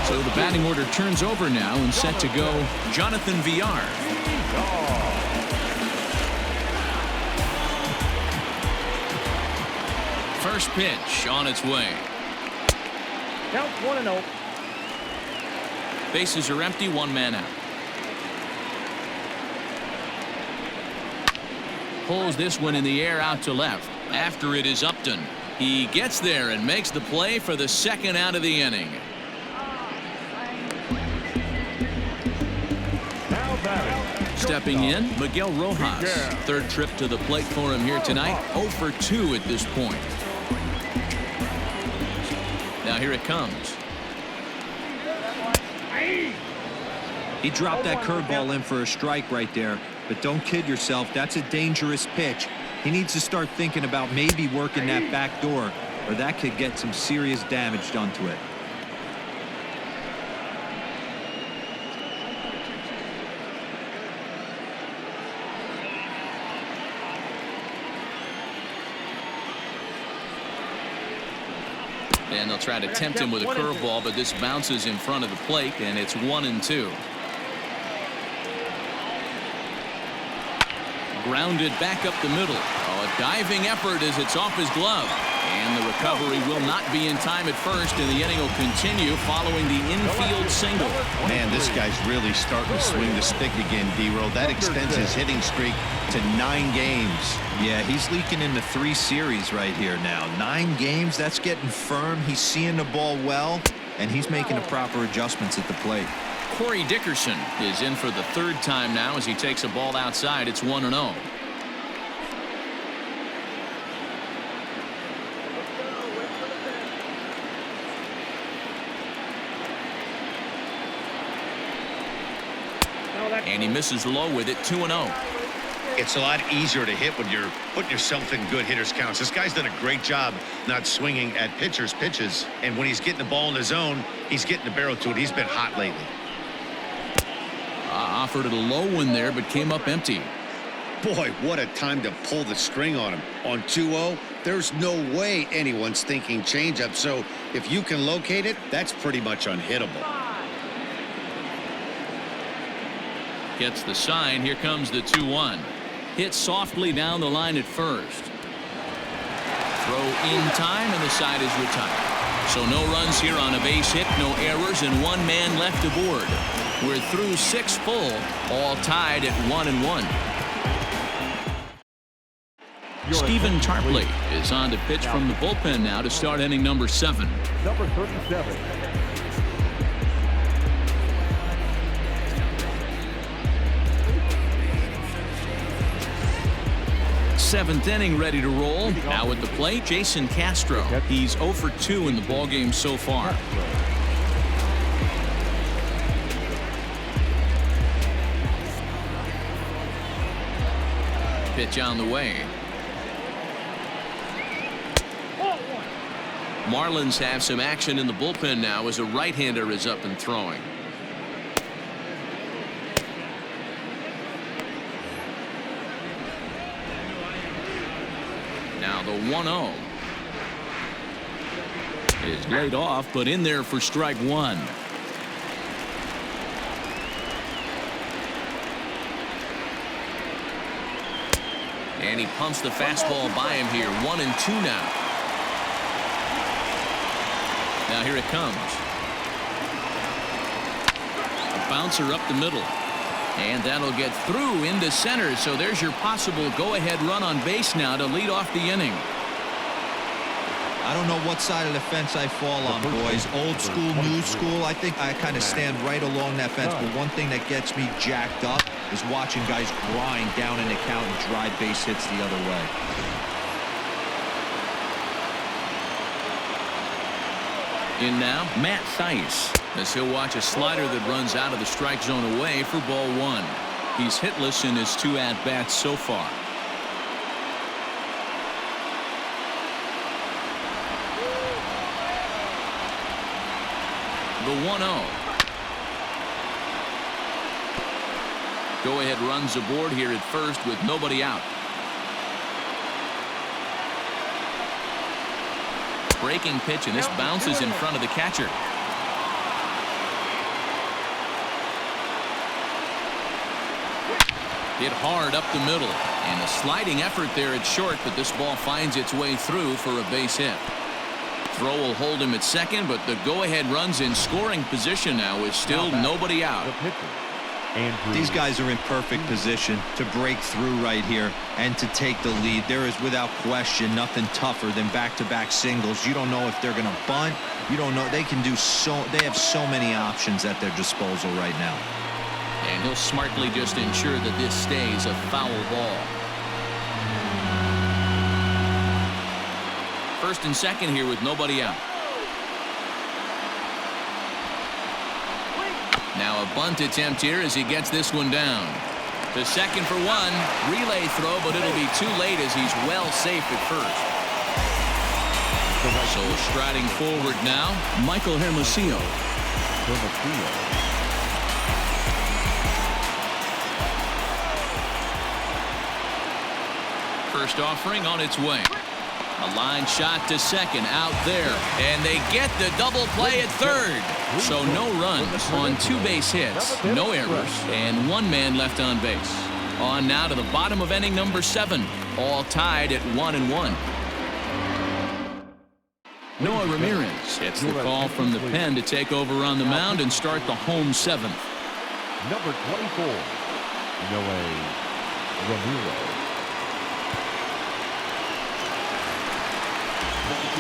So the batting order turns over now and set to go Jonathan Villar. First pitch on its way. Count 1-0. Bases are empty, 1 man out. Pulls this one in the air out to left. After it is Upton. He gets there and makes the play for the 2nd out of the inning. Stepping in, Miguel Rojas. 3rd trip to the plate for him here tonight. 0 for 2 at this point. Now here it comes. He dropped that curveball in for a strike right there. But don't kid yourself, that's a dangerous pitch. He needs to start thinking about maybe working that back door, or that could get some serious damage done to it. And they'll try to tempt him with a curveball, but this bounces in front of the plate, and it's 1-2. Grounded back up the middle. Oh, a diving effort as it's off his glove. And the recovery will not be in time at first, and the inning will continue following the infield single. Man, this guy's really starting to swing the stick again, D-Roll. That extends his hitting streak to 9 games. Yeah, he's leaking into 3 series right here now. 9 games, that's getting firm. He's seeing the ball well, and he's making the proper adjustments at the plate. Corey Dickerson is in for the 3rd time now as he takes a ball outside. It's 1-0. And he misses low with it. 2-0. It's a lot easier to hit when you're putting yourself in good hitters counts. This guy's done a great job not swinging at pitchers' pitches. And when he's getting the ball in the zone, he's getting the barrel to it. He's been hot lately. Offered it a low one there, but came up empty. Boy, what a time to pull the string on him. On 2-0, there's no way anyone's thinking changeup. So if you can locate it, that's pretty much unhittable. Gets the sign. Here comes the 2-1. Hit softly down the line at first. Throw in time, and the side is retired. So no runs here on a base hit, no errors, and one man left aboard. We're through 6 full, all tied at 1-1. Stephen Tarpley is on to pitch from the bullpen now to start inning number 7. Number 37. Seventh inning ready to roll. Now at the plate, Jason Castro. He's 0 for 2 in the ballgame so far. Pitch on the way. Marlins have some action in the bullpen now as a right-hander is up and throwing. Now the 1-0 is laid off, but in there for strike 1. And he pumps the fastball by him here. 1-2 now. Now here it comes. A bouncer up the middle. And that'll get through into center. So there's your possible go-ahead run on base now to lead off the inning. I don't know what side of the fence I fall on, boys. Old school, new school. I think I kind of stand right along that fence. But one thing that gets me jacked up is watching guys grind down in the count and drive base hits the other way. In now, Matt Theis, as he'll watch a slider that runs out of the strike zone away for ball 1. He's hitless in his 2 at-bats so far. The 1-0. Go-ahead runs aboard here at first with nobody out. Breaking pitch, and this bounces in front of the catcher. Hit hard up the middle, and a sliding effort there at short, but this ball finds its way through for a base hit. Throw will hold him at second, but the go-ahead runs in scoring position now with still nobody out. These guys are in perfect position to break through right here and to take the lead. There is without question nothing tougher than back-to-back singles. You don't know if they're going to bunt. You don't know. They can do so. They have so many options at their disposal right now. And he'll smartly just ensure that this stays a foul ball. First and second here with nobody out. Now a bunt attempt here as he gets this one down. To second for 1. Relay throw, but it'll be too late as he's well safe at first. So striding forward now, Michael Hermosillo. First offering on its way. A line shot to second out there, and they get the double play at third. So no runs on 2 base hits, no errors, and 1 man left on base. On now to the bottom of inning number 7, all tied at 1-1. Noah Ramirez gets the call from the pen to take over on the mound and start the home 7th. Number 24, Noah Ramirez.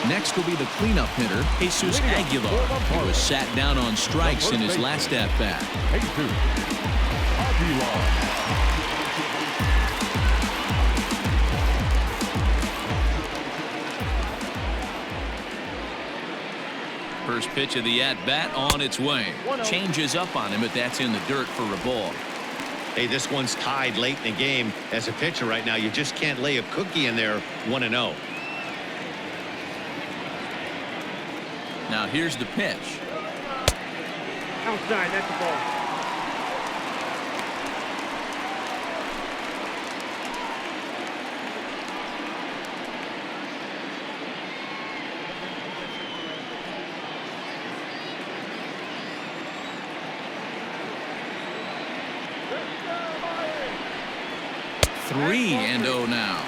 Next will be the cleanup hitter, Jesus Aguilar, who was sat down on strikes in his last at-bat. Jesus Aguilar. First pitch of the at-bat on its way. Changes up on him, but that's in the dirt for a ball. Hey, this one's tied late in the game. As a pitcher right now, you just can't lay a cookie in there 1-0. Now here's the pitch. Outside, that's the ball. Three and 0 now.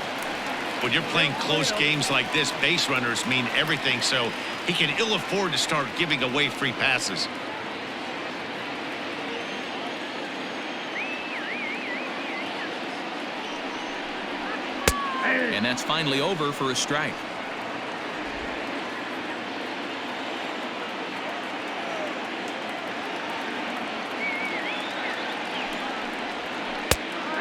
When you're playing close games like this, base runners mean everything, so he can ill afford to start giving away free passes. And that's finally over for a strike.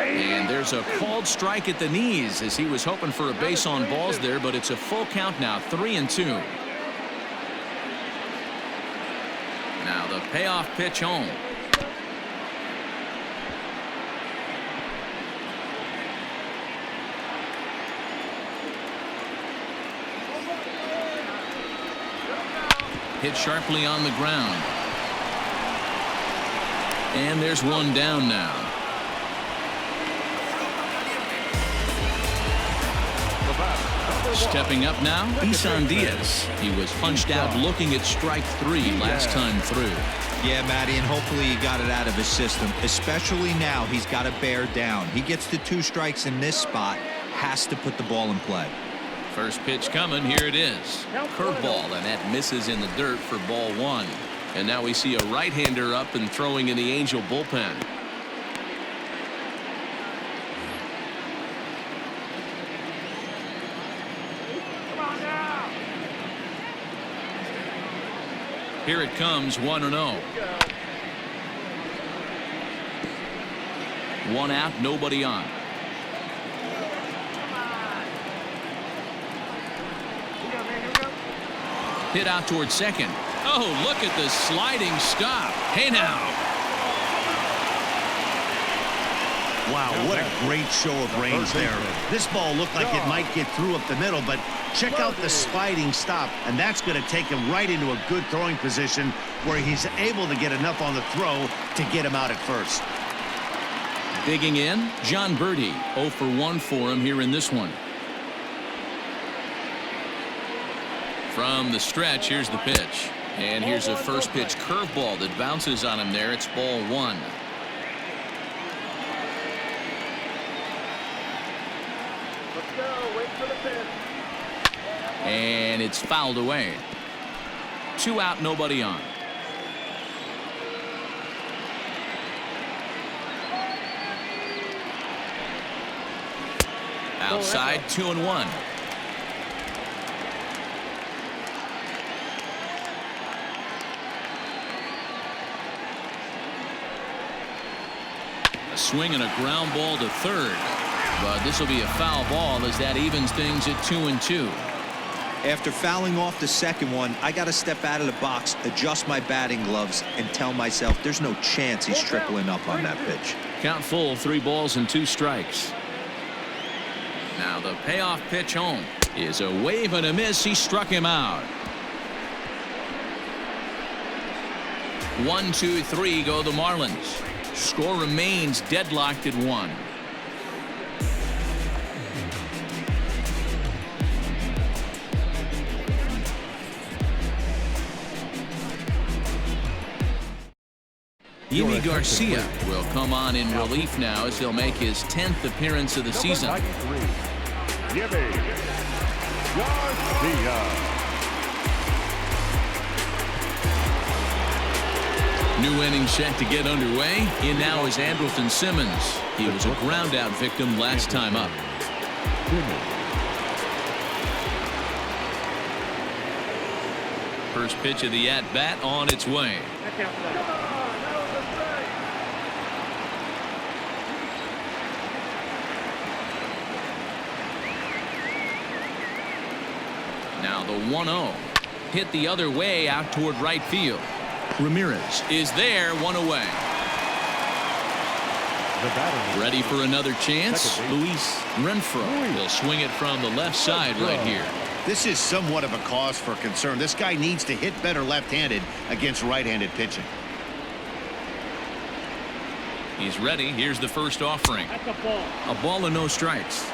And there's a called strike at the knees as he was hoping for a base on balls there, but it's a full count now, 3-2. Now the payoff pitch home. Hit sharply on the ground. And there's one down now. Stepping up now, Isan Diaz. He was punched out looking at strike 3 last time through. Yeah, Matty, and hopefully he got it out of his system, especially now he's got to bear down. He gets the 2 strikes in this spot, has to put the ball in play. First pitch coming, here it is. Curveball, and that misses in the dirt for ball 1. And now we see a right-hander up and throwing in the Angel bullpen. Here it comes, 1-0. 1 out, nobody on. Hit out towards second. Oh, look at the sliding stop. Hey now. Wow, what a great show of range there. This ball looked like it might get through up the middle, but check out the sliding stop, and that's going to take him right into a good throwing position where he's able to get enough on the throw to get him out at first. Digging in, John Birdie. 0 for 1 for him here in this one. From the stretch, here's the pitch. And here's a first pitch curveball that bounces on him there. It's ball 1. And it's fouled away. 2 out, nobody on. Outside, 2-1. A swing and a ground ball to third. But this will be a foul ball as that evens things at 2-2. After fouling off the second one, I got to step out of the box, adjust my batting gloves, and tell myself there's no chance he's tripling up on that pitch. Count full, 3 balls and 2 strikes. Now the payoff pitch home is a wave and a miss. He struck him out. 1, 2, 3 go the Marlins. Score remains deadlocked at 1. Yimi Garcia will come on in relief now as he'll make his 10th appearance of the season. Yimi Garcia. New inning set to get underway. In now is Andrelton Simmons. He was a ground out victim last time up. First pitch of the at bat on its way. Now the 1-0 hit the other way out toward right field. Ramirez is there, 1 away. Ready for another chance. Luis Renfroe will swing it from the left side right here. This is somewhat of a cause for concern. This guy needs to hit better left-handed against right-handed pitching. He's ready. Here's the first offering. A ball and no strikes.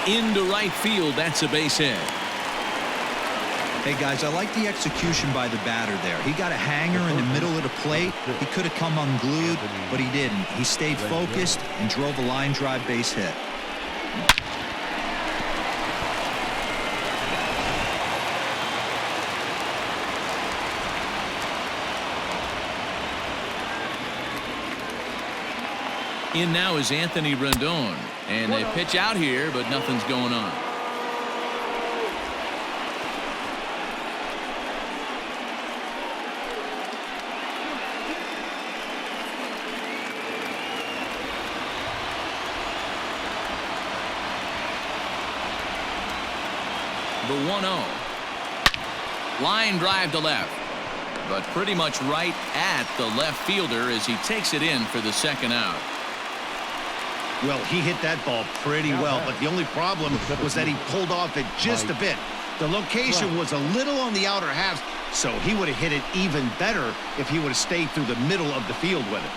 Into right field. That's a base hit. Hey, guys, I like the execution by the batter there. He got a hanger in the middle of the plate. He could have come unglued, but he didn't. He stayed focused and drove a line drive base hit. In now is Anthony Rendon, and they pitch out here, but nothing's going on. The 1-0. Line drive to left, but pretty much right at the left fielder as he takes it in for the second out. Well, he hit that ball pretty well, but the only problem was that he pulled off it just a bit. The location was a little on the outer half, so he would have hit it even better if he would have stayed through the middle of the field with it.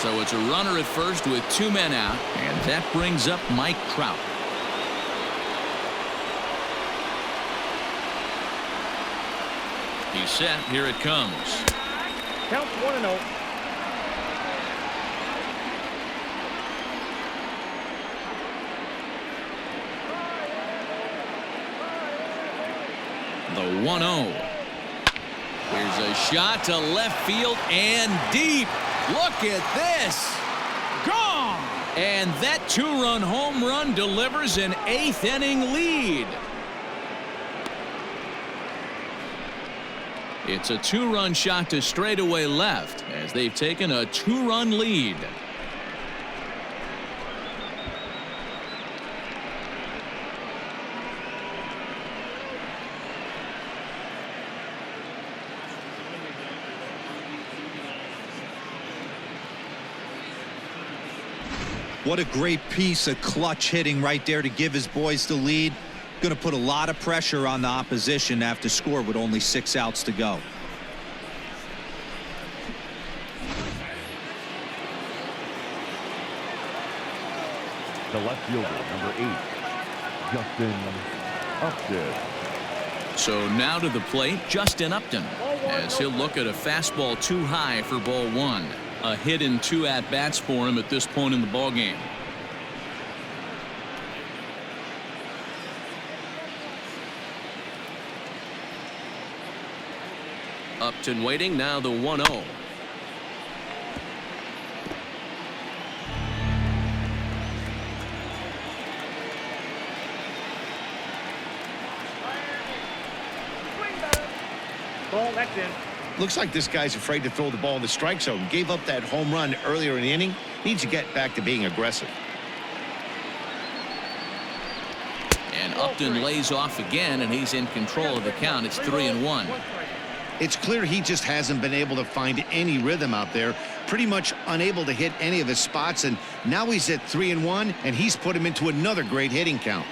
So it's a runner at first with 2 men out, and that brings up Mike Trout. He's set. Here it comes. Count 1-0. The 1-0. Here's a shot to left field and deep. Look at this. Gone. And that 2-run home run delivers an 8th inning lead. It's a 2-run shot to straightaway left as they've taken a 2-run lead. What a great piece of clutch hitting right there to give his boys the lead. Going to put a lot of pressure on the opposition after score with only 6 outs to go. The left fielder, number 8, Justin Upton. So now to the plate, Justin Upton, as he'll look at a fastball too high for ball 1. A hit in 2 at-bats for him at this point in the ballgame. Upton waiting. Now the 1-0. Ball, that's in. Looks like this guy's afraid to throw the ball in the strike zone. Gave up that home run earlier in the inning. Needs to get back to being aggressive. And Upton lays off again, and he's in control of the count. It's 3-1. It's clear he just hasn't been able to find any rhythm out there. Pretty much unable to hit any of his spots, and now he's at 3-1, and he's put him into another great hitting count.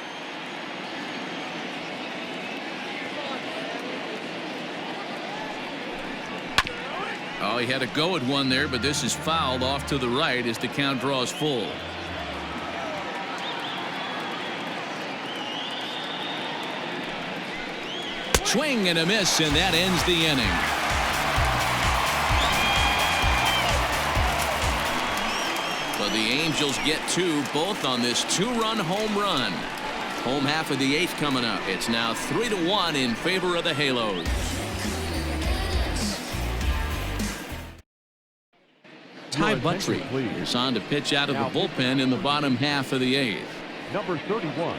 Oh, he had a go at one there, but this is fouled off to the right as the count draws full. Swing and a miss, and that ends the inning. But the Angels get 2, both on this 2-run home run. Home half of the 8th coming up. It's now 3-1 in favor of the Halos. Ty Buttrey is on to pitch out of the bullpen in the bottom half of the 8th. Number 31.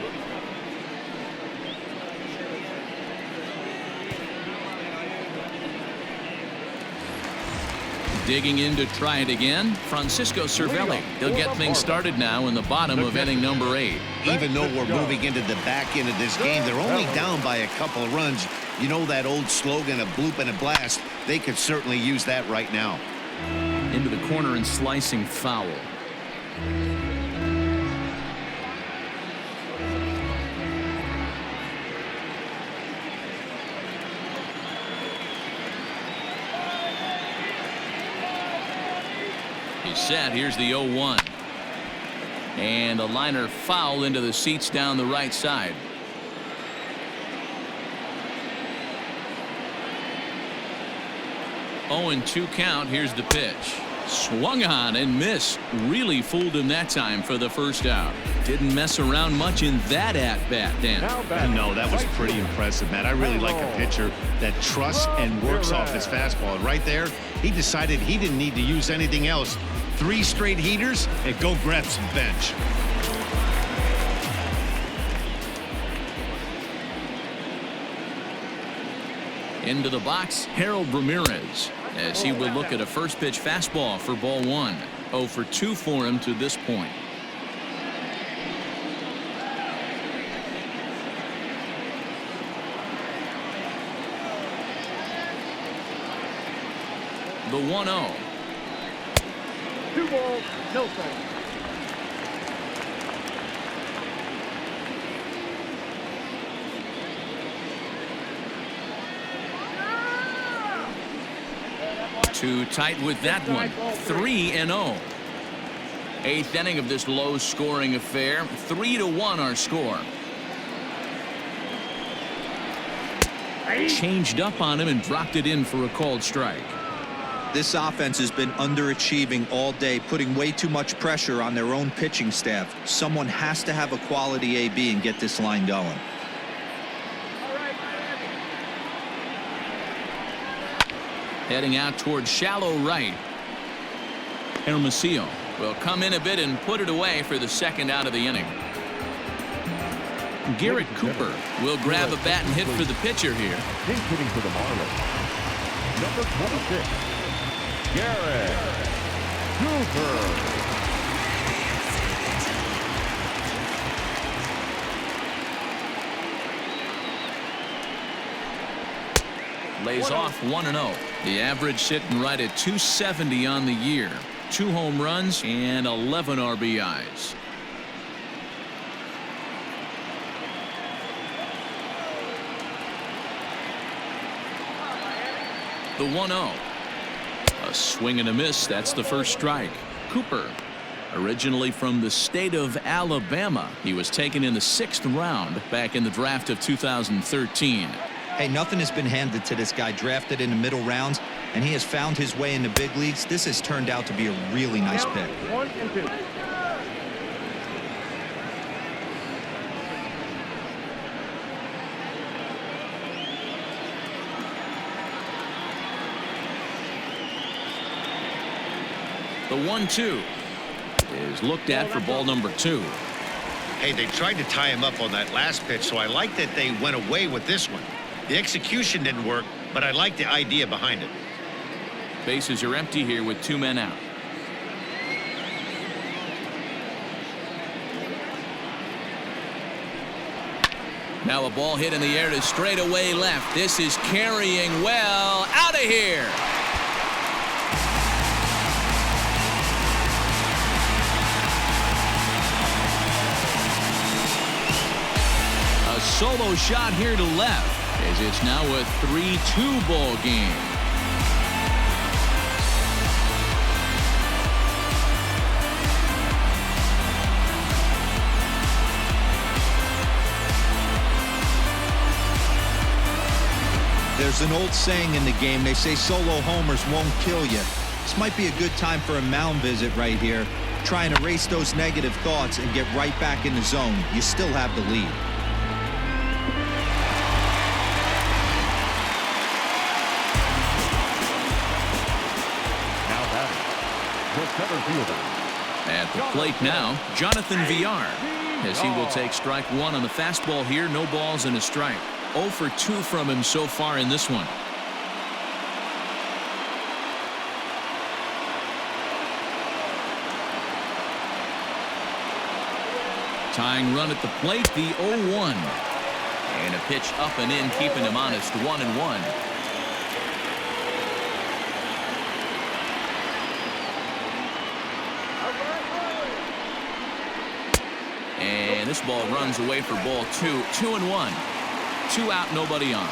Digging in to try it again, Francisco Cervelli. He'll get things started now in the bottom of inning number 8. Even though we're moving into the back end of this game, they're only down by a couple of runs. You know that old slogan, a bloop and a blast. They could certainly use that right now. Into the corner and slicing foul. He's set. Here's the 0-1. And a liner foul into the seats down the right side. 0-2 count. Here's the pitch. Swung on and missed. Really fooled him that time for the first out. Didn't mess around much in that at-bat, Dan. No, that was pretty impressive, Matt. I really like a pitcher that trusts and works off his fastball. And right there, he decided he didn't need to use anything else. 3 straight heaters and go grab some bench. Into the box, Harold Ramirez, as he will look at a first pitch fastball for ball 1. 0 for 2 for him to this point. The 1-0. 2 balls, no strikes. Too tight with that one. 3-0. 8th inning of this low-scoring affair. 3-1 our score. Changed up on him and dropped it in for a called strike. This offense has been underachieving all day, putting way too much pressure on their own pitching staff. Someone has to have a quality AB and get this line going. Heading out towards shallow right. Hermosillo will come in a bit and put it away for the second out of the inning. Garrett Cooper will grab a bat and hit for the pitcher here. He's hitting for the Marlins. Number 26, Garrett Cooper. Lays off 1-0. The average sitting right at 270 on the year. 2 home runs and 11 RBIs. The 1-0. A swing and a miss. That's the first strike. Cooper, originally from the state of Alabama. He was taken in the 6th round back in the draft of 2013. Hey, nothing has been handed to this guy. Drafted in the middle rounds, and he has found his way in the big leagues. This has turned out to be a really nice pick. 1-2. The 1-2 is looked at for ball number 2. Hey, they tried to tie him up on that last pitch, so I like that they went away with this one. The execution didn't work, but I like the idea behind it. Bases are empty here with 2 men out. Now a ball hit in the air to straightaway left. This is carrying well. Out of here. A solo shot here to left, as it's now a 3-2 ball game. There's an old saying in the game. They say solo homers won't kill you. This might be a good time for a mound visit right here. Try and erase those negative thoughts and get right back in the zone. You still have the lead. At the plate now, Jonathan Villar, as he will take strike 1 on the fastball here. No balls and a strike. 0 for 2 from him so far in this one. Tying run at the plate, the 0-1. And a pitch up and in, keeping him honest. 1-1. And this ball runs away for ball 2. 2-1. 2 out, nobody on.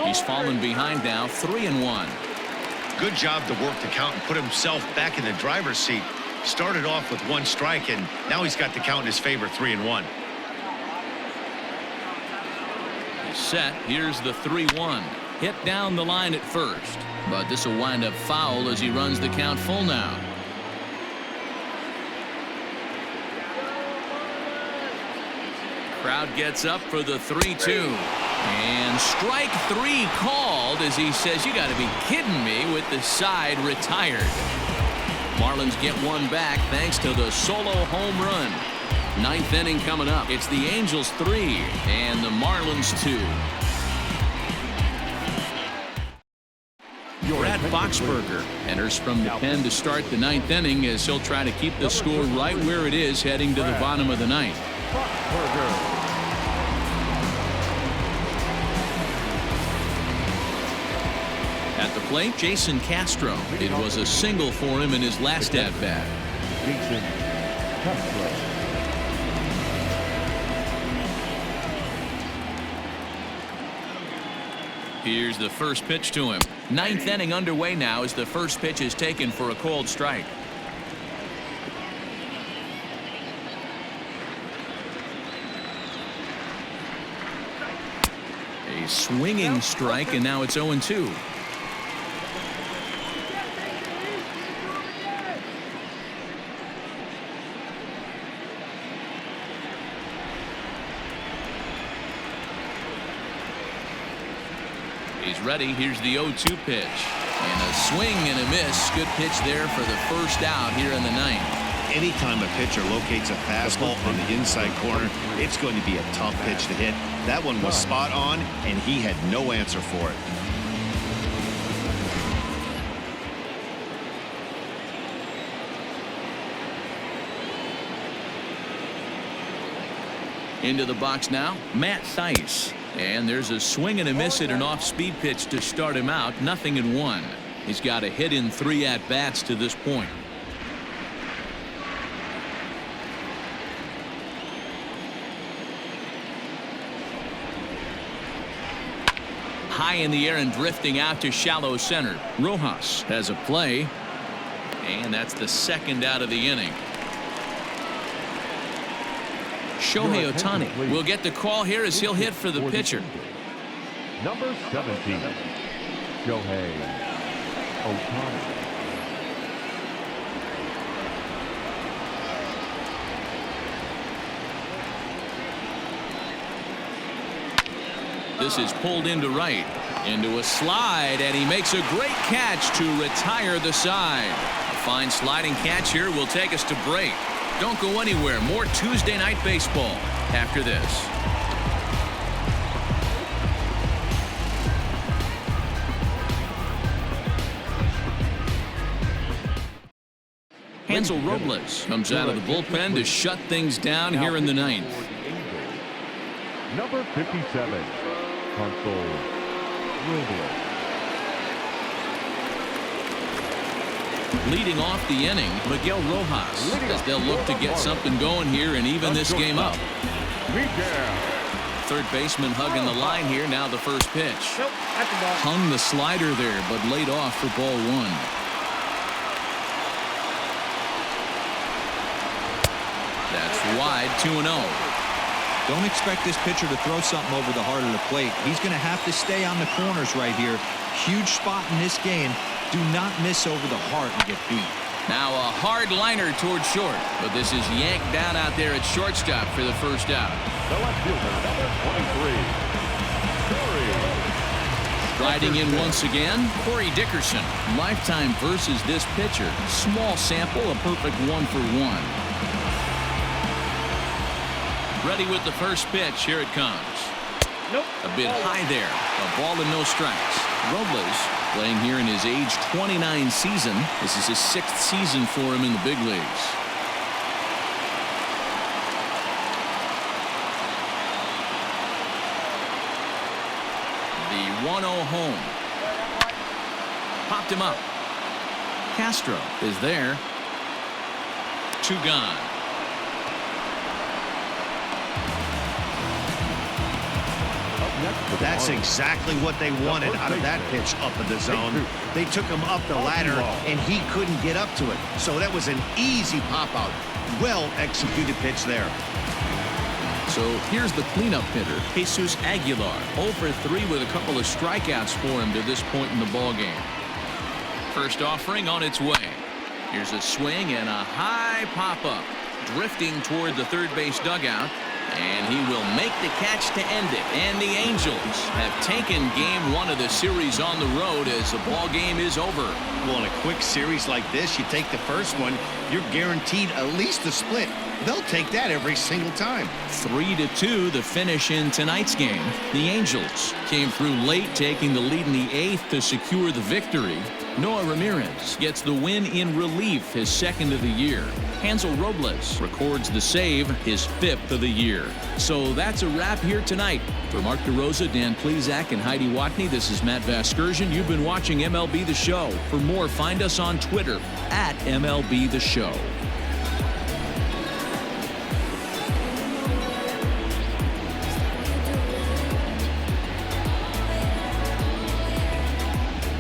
He's fallen behind now. 3-1. Good job to work the count and put himself back in the driver's seat. Started off with 1 strike, and now he's got the count in his favor. 3-1. Set. Here's the 3-1. Hit down the line at first, but this will wind up foul as he runs the count full now. Crowd gets up for the 3-2. And strike 3 called as he says, you got to be kidding me, with the side retired. Marlins get one back thanks to the solo home run. 9th inning coming up. It's the Angels 3 and the Marlins 2. Brad Boxberger enters from the pen to start the 9th inning as he'll try to keep the score right where it is heading to the bottom of the 9th. At the plate, Jason Castro. It was a single for him in his last at-bat. Jason Castro. Here's the first pitch to him. 9th inning underway now as the first pitch is taken for a called strike. A swinging strike, and now it's 0-2. He's ready. Here's the 0-2 pitch. And a swing and a miss. Good pitch there for the first out here in the 9th. Anytime a pitcher locates a fastball on the inside corner, it's going to be a tough pitch to hit. That one was spot on, and he had no answer for it. Into the box now, Matt Thaiss. And there's a swing and a miss at an off-speed pitch to start him out. 0-1. He's got a hit in 3 at-bats to this point. High in the air and drifting out to shallow center. Rojas has a play. And that's the 2nd out of the inning. Shohei Ohtani will get the call here as he'll hit for the pitcher. Number 17, Shohei Ohtani. This is pulled into right. Into a slide, and he makes a great catch to retire the side. A fine sliding catch here will take us to break. Don't go anywhere. More Tuesday Night Baseball after this. Hansel Robles comes out of the bullpen to shut things down here in the 9th. Number 57, Hansel Robles. Leading off the inning, Miguel Rojas, as they'll look to get something going here and even this game up. Third baseman hugging the line here. Now the first pitch. Hung the slider there, but laid off for ball 1. That's wide, 2-0. Don't expect this pitcher to throw something over the heart of the plate. He's going to have to stay on the corners right here. Huge spot in this game. Do not miss over the heart and get beat. Now a hard liner towards short, but this is yanked down out there at shortstop for the first out. The left fielder, number 23, Riding in once again, Corey Dickerson. Lifetime versus this pitcher. Small sample, a perfect 1-for-1. Ready with the first pitch. Here it comes. A bit high there. A ball and no strikes. Robles playing here in his age 29 season. This is his 6th season for him in the big leagues. The 1-0 home. Popped him up. Castro is there. 2 gone. That's exactly what they wanted out of that pitch up in the zone. They took him up the ladder, and he couldn't get up to it. So that was an easy pop-out. Well-executed pitch there. So here's the cleanup hitter, Jesus Aguilar. 0 for 3 with a couple of strikeouts for him to this point in the ballgame. First offering on its way. Here's a swing and a high pop-up. Drifting toward the third base dugout. And he will make the catch to end it. And the Angels have taken game 1 of the series on the road as the ball game is over. Well, in a quick series like this, you take the first one, you're guaranteed at least a split. They'll take that every single time. 3-2 the finish in tonight's game. The Angels came through late, taking the lead in the 8th to secure the victory. Noah Ramirez gets the win in relief, his 2nd of the year. Hansel Robles records the save, his 5th of the year. So that's a wrap here tonight. For Mark DeRosa, Dan Plezak, and Heidi Watney, this is Matt Vasgersian. You've been watching MLB The Show. For more, find us on Twitter @MLB The Show.